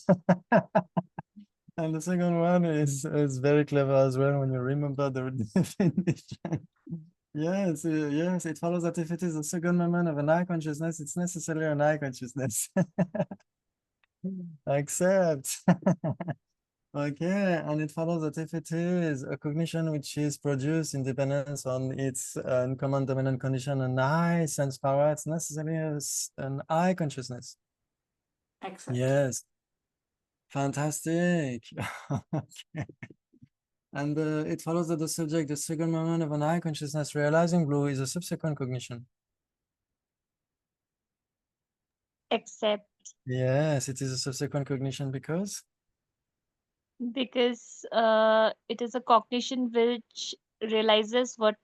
And the second one is very clever as well when you remember the definition. Yes, yes, it follows that if it is the second moment of an eye consciousness, it's necessarily an eye consciousness. Accept. Okay, and it follows that if it is a cognition which is produced in dependence on its uncommon dominant condition, an eye sense power, it's necessarily an eye consciousness. Excellent. Yes, fantastic. Okay. And it follows that the subject, the second moment of an eye consciousness realizing blue, is a subsequent cognition. Accept, Yes, it is a subsequent cognition because because it is a cognition which realizes what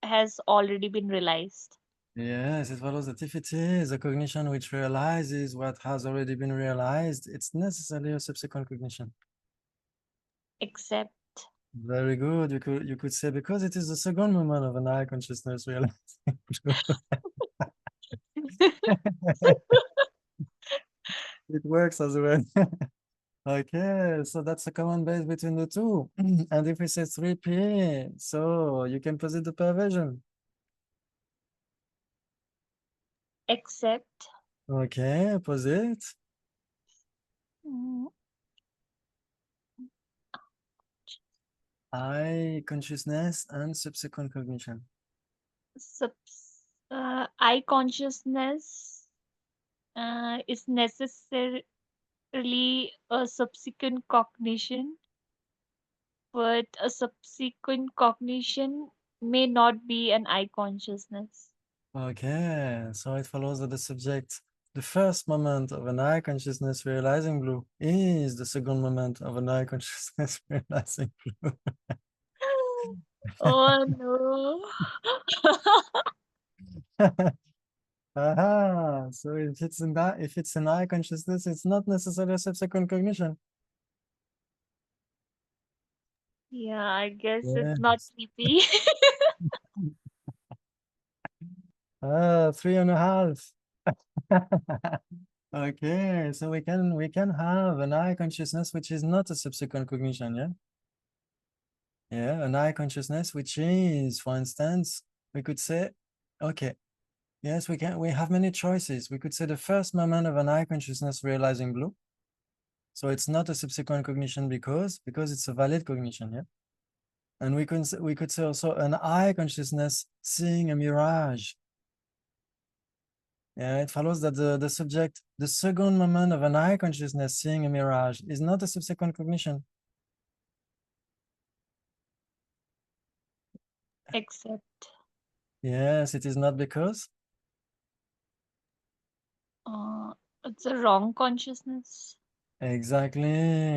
has already been realized. yes, it follows that if it is a cognition which realizes what has already been realized, it's necessarily a subsequent cognition. Accept, Very good. You could say because it is the second moment of an eye consciousness realizing blue. It works as well. Okay, so that's a common base between the two. And if we say 3P, so you can posit the perversion. accept, Okay, posit. mm, Eye consciousness and subsequent cognition. eye consciousness is necessarily a subsequent cognition, but a subsequent cognition may not be an eye consciousness. Okay, so it follows that the subject, the first moment of an eye consciousness realizing blue is the second moment of an eye consciousness realizing blue. Oh no. Aha, so if it's an eye consciousness, it's not necessarily a subsequent cognition. Yeah, I guess it's Yes. not creepy. 3.5. Okay, so we can have an eye consciousness which is not a subsequent cognition, yeah? Yeah, an eye consciousness which is, for instance, we could say, okay, yes, we have many choices. We could say the first moment of an eye consciousness realizing blue. So it's not a subsequent cognition because it's a valid cognition, yeah? And we could say also an eye consciousness seeing a mirage. Yeah, it follows that the subject, the second moment of an eye consciousness seeing a mirage is not a subsequent cognition. Except Yes, it is not because it's a wrong consciousness. exactly.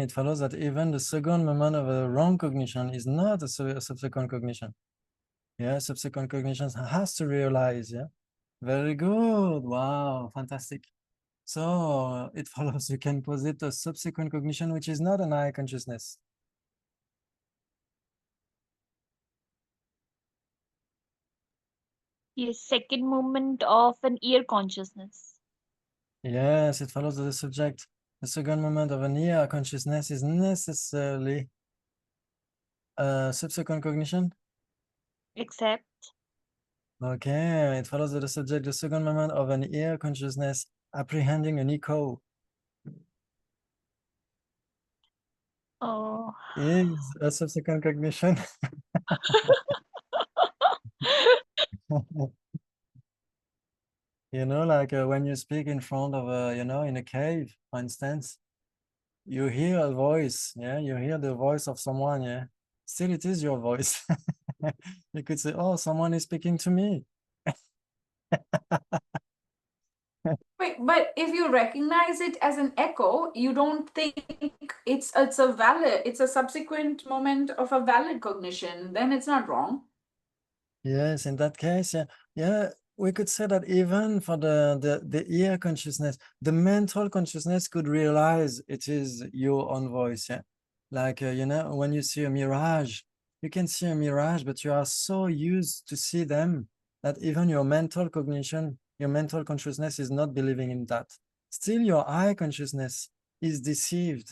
It follows that even the second moment of a wrong cognition is not a subsequent cognition. Yeah, subsequent cognition has to realize. Yeah, very good. Wow, fantastic. So it follows you can posit a subsequent cognition which is not an eye consciousness. Yes, second moment of an ear consciousness. Yes, it follows that the subject, the second moment of an ear consciousness is necessarily a subsequent cognition. Except Okay, it follows that the subject, the second moment of an ear consciousness apprehending an echo oh is a subsequent cognition. You know, like when you speak in front of a, in a cave, for instance, you hear a voice, yeah, you hear the voice of someone, yeah. Still, it is your voice. You could say, oh, someone is speaking to me. Wait, but if you recognize it as an echo, you don't think it's a subsequent moment of a valid cognition, then it's not wrong. Yes, in that case, yeah, we could say that even for the ear consciousness, the mental consciousness could realize it is your own voice. Yeah, like you know, when you see a mirage, you can see a mirage, but you are so used to see them that even your mental cognition, your mental consciousness is not believing in that. Still, your eye consciousness is deceived.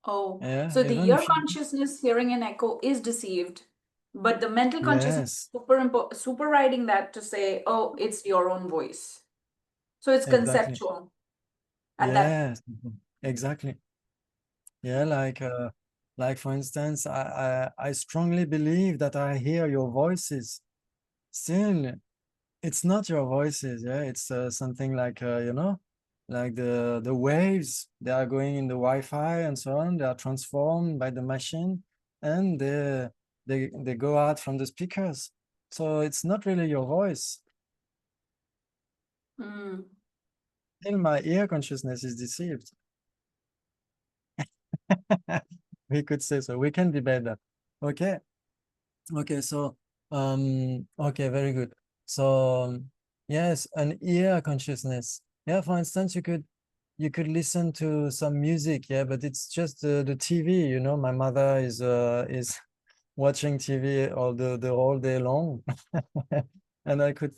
Oh, Yeah, so the even ear if you, consciousness hearing an echo is deceived, but the mental consciousness yes, superriding that to say, oh, it's your own voice. So it's exactly. conceptual at that. Yes, exactly. Yeah, like for instance, I strongly believe that I hear your voices. Still, it's not your voices. Yeah, it's something like you know, like the waves. They are going in the Wi-Fi and so on. They are transformed by the machine, and they go out from the speakers. So it's not really your voice. Mm. Still, my ear consciousness is deceived. We could say so. We can debate that. Okay. Okay, so okay, very good. So yes, an ear consciousness. Yeah, for instance, you could listen to some music, yeah, but it's just the TV, you know. My mother is watching TV all the whole day long. And I could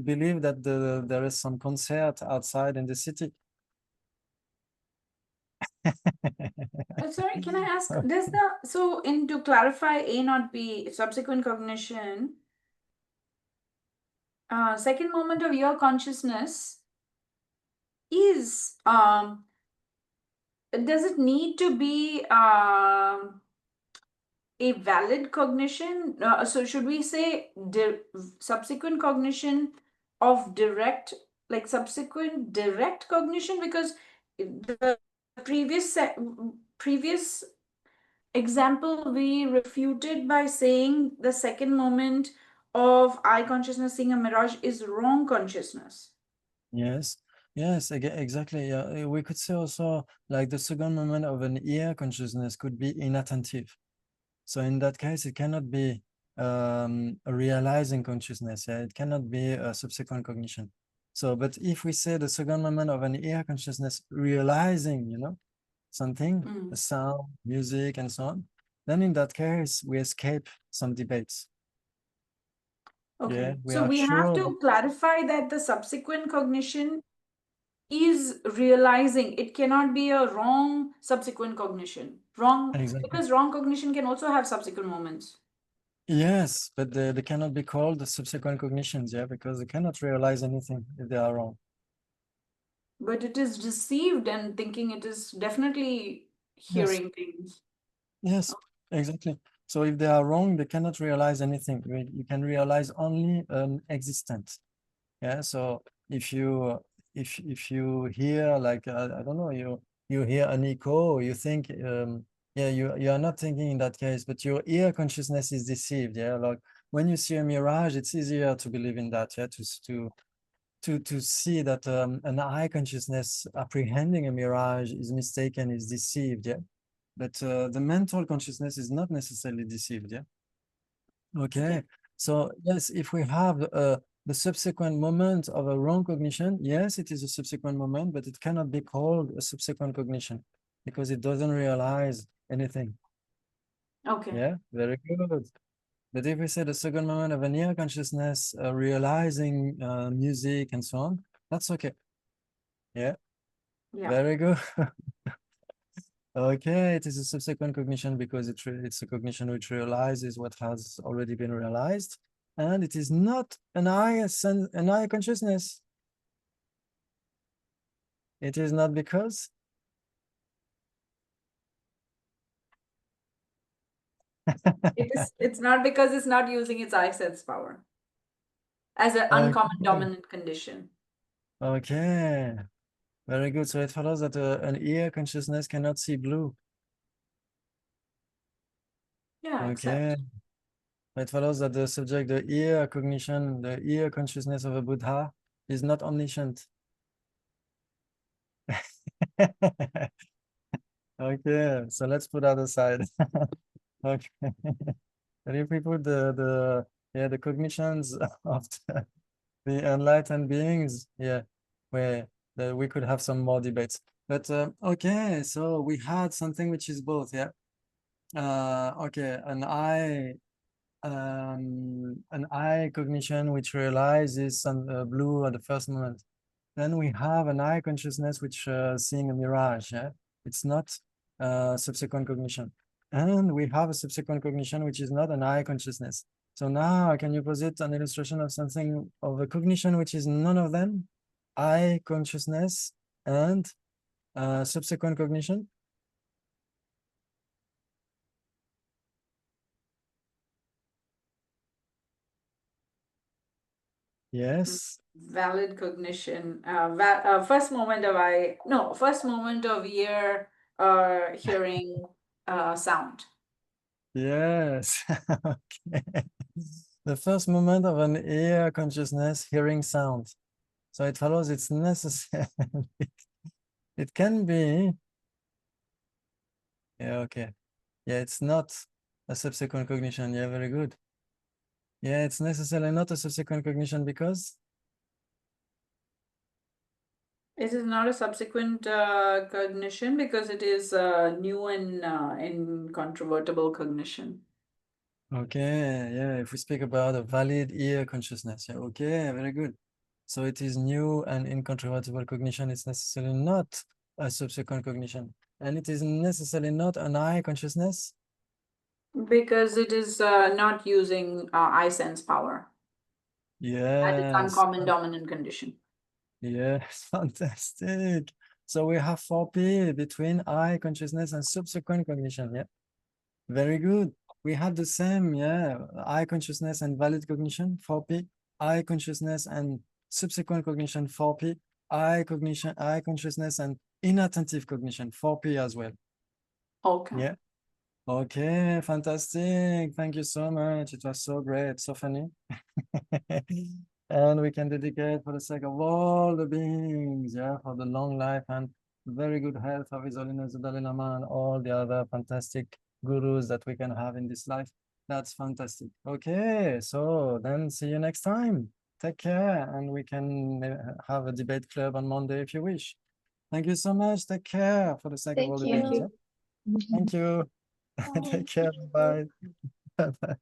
believe that there is some concert outside in the city. Sorry, can I ask, does the, so in to clarify A not B, subsequent cognition, second moment of your consciousness is, does it need to be a valid cognition? So should we say subsequent cognition of direct, like subsequent direct cognition? Because the previous example we refuted by saying the second moment of eye consciousness seeing a mirage is wrong consciousness. Yes, yes, exactly. Yeah, we could say also like the second moment of an ear consciousness could be inattentive. So in that case, it cannot be a realizing consciousness. Yeah, it cannot be a subsequent cognition. So, but if we say the second moment of an ear consciousness realizing, you know, something, a sound, music, and so on, then in that case, we escape some debates. Okay, Yeah, we so are we have sure. to clarify that the subsequent cognition is realizing. It cannot be a wrong subsequent cognition. Wrong, Exactly. because wrong cognition can also have subsequent moments. Yes, but they cannot be called the subsequent cognitions, yeah, because they cannot realize anything if they are wrong. But it is deceived and thinking it is definitely Yes, hearing things. yes, exactly. So if they are wrong, they cannot realize anything. You can realize only existence. Yeah. So if you hear like I don't know, you hear an echo, you think yeah, you are not thinking in that case, but your ear consciousness is deceived. Yeah, like when you see a mirage, it's easier to believe in that. Yeah, to see that an eye consciousness apprehending a mirage is mistaken, is deceived. Yeah, but the mental consciousness is not necessarily deceived. Yeah. Okay. So yes, if we have the subsequent moment of a wrong cognition, yes, it is a subsequent moment, but it cannot be called a subsequent cognition because it doesn't realize anything. Okay. Yeah, very good. But if we say the second moment of an ear consciousness, realizing music and so on, that's okay. Yeah, Yeah. very good. Okay, it is a subsequent cognition because it's a cognition which realizes what has already been realized, and it is not an eye consciousness. It is not because It's not because it's not using its eye sense power as an uncommon okay. dominant condition. Okay, very good. So it follows that an ear consciousness cannot see blue. Yeah, Okay, except. it follows that the subject, the ear cognition, the ear consciousness of a Buddha is not omniscient. Okay, so let's put that aside. Okay. And if we put Yeah, the cognitions of the enlightened beings. Yeah, where we could have some more debates. But okay, so we had something which is both. Yeah. Okay, an eye cognition which realizes some blue at the first moment. Then we have an eye consciousness which seeing a mirage. Yeah, it's not subsequent cognition. And we have a subsequent cognition which is not an eye consciousness. So now can you posit an illustration of something of a cognition which is none of them? Eye consciousness and subsequent cognition? Yes. Valid cognition. First moment of first moment of ear hearing sound. Yes. Okay. The first moment of an ear consciousness hearing sound. So it follows it's necessary. It can be. Yeah, okay. Yeah, it's not a subsequent cognition. Yeah, very good. Yeah, it's necessarily not a subsequent cognition because It is not a subsequent cognition because it is new and incontrovertible cognition. okay, yeah, if we speak about a valid ear consciousness, yeah, okay, very good. So it is new and incontrovertible cognition. It's necessarily not a subsequent cognition. And it is necessarily not an eye consciousness. Because it is not using eye sense power at its Yes. uncommon dominant condition. Yes, fantastic. So we have 4P between eye consciousness and subsequent cognition. Yeah, very good. We had the same, yeah, eye consciousness and valid cognition, 4P, eye consciousness and subsequent cognition, 4P, eye consciousness and inattentive cognition, 4P as well. Okay. Yeah. Okay, fantastic. Thank you so much. It was so great, so funny. And we can dedicate for the sake of all the beings, yeah, for the long life and very good health of His Holiness the Dalai Lama and all the other fantastic gurus that we can have in this life. That's fantastic. Okay, so then see you next time. Take care, and we can have a debate club on Monday if you wish. Thank you so much. Take care for the sake of all Thank the you. beings. Yeah? Thank you. Take care. Bye. Bye.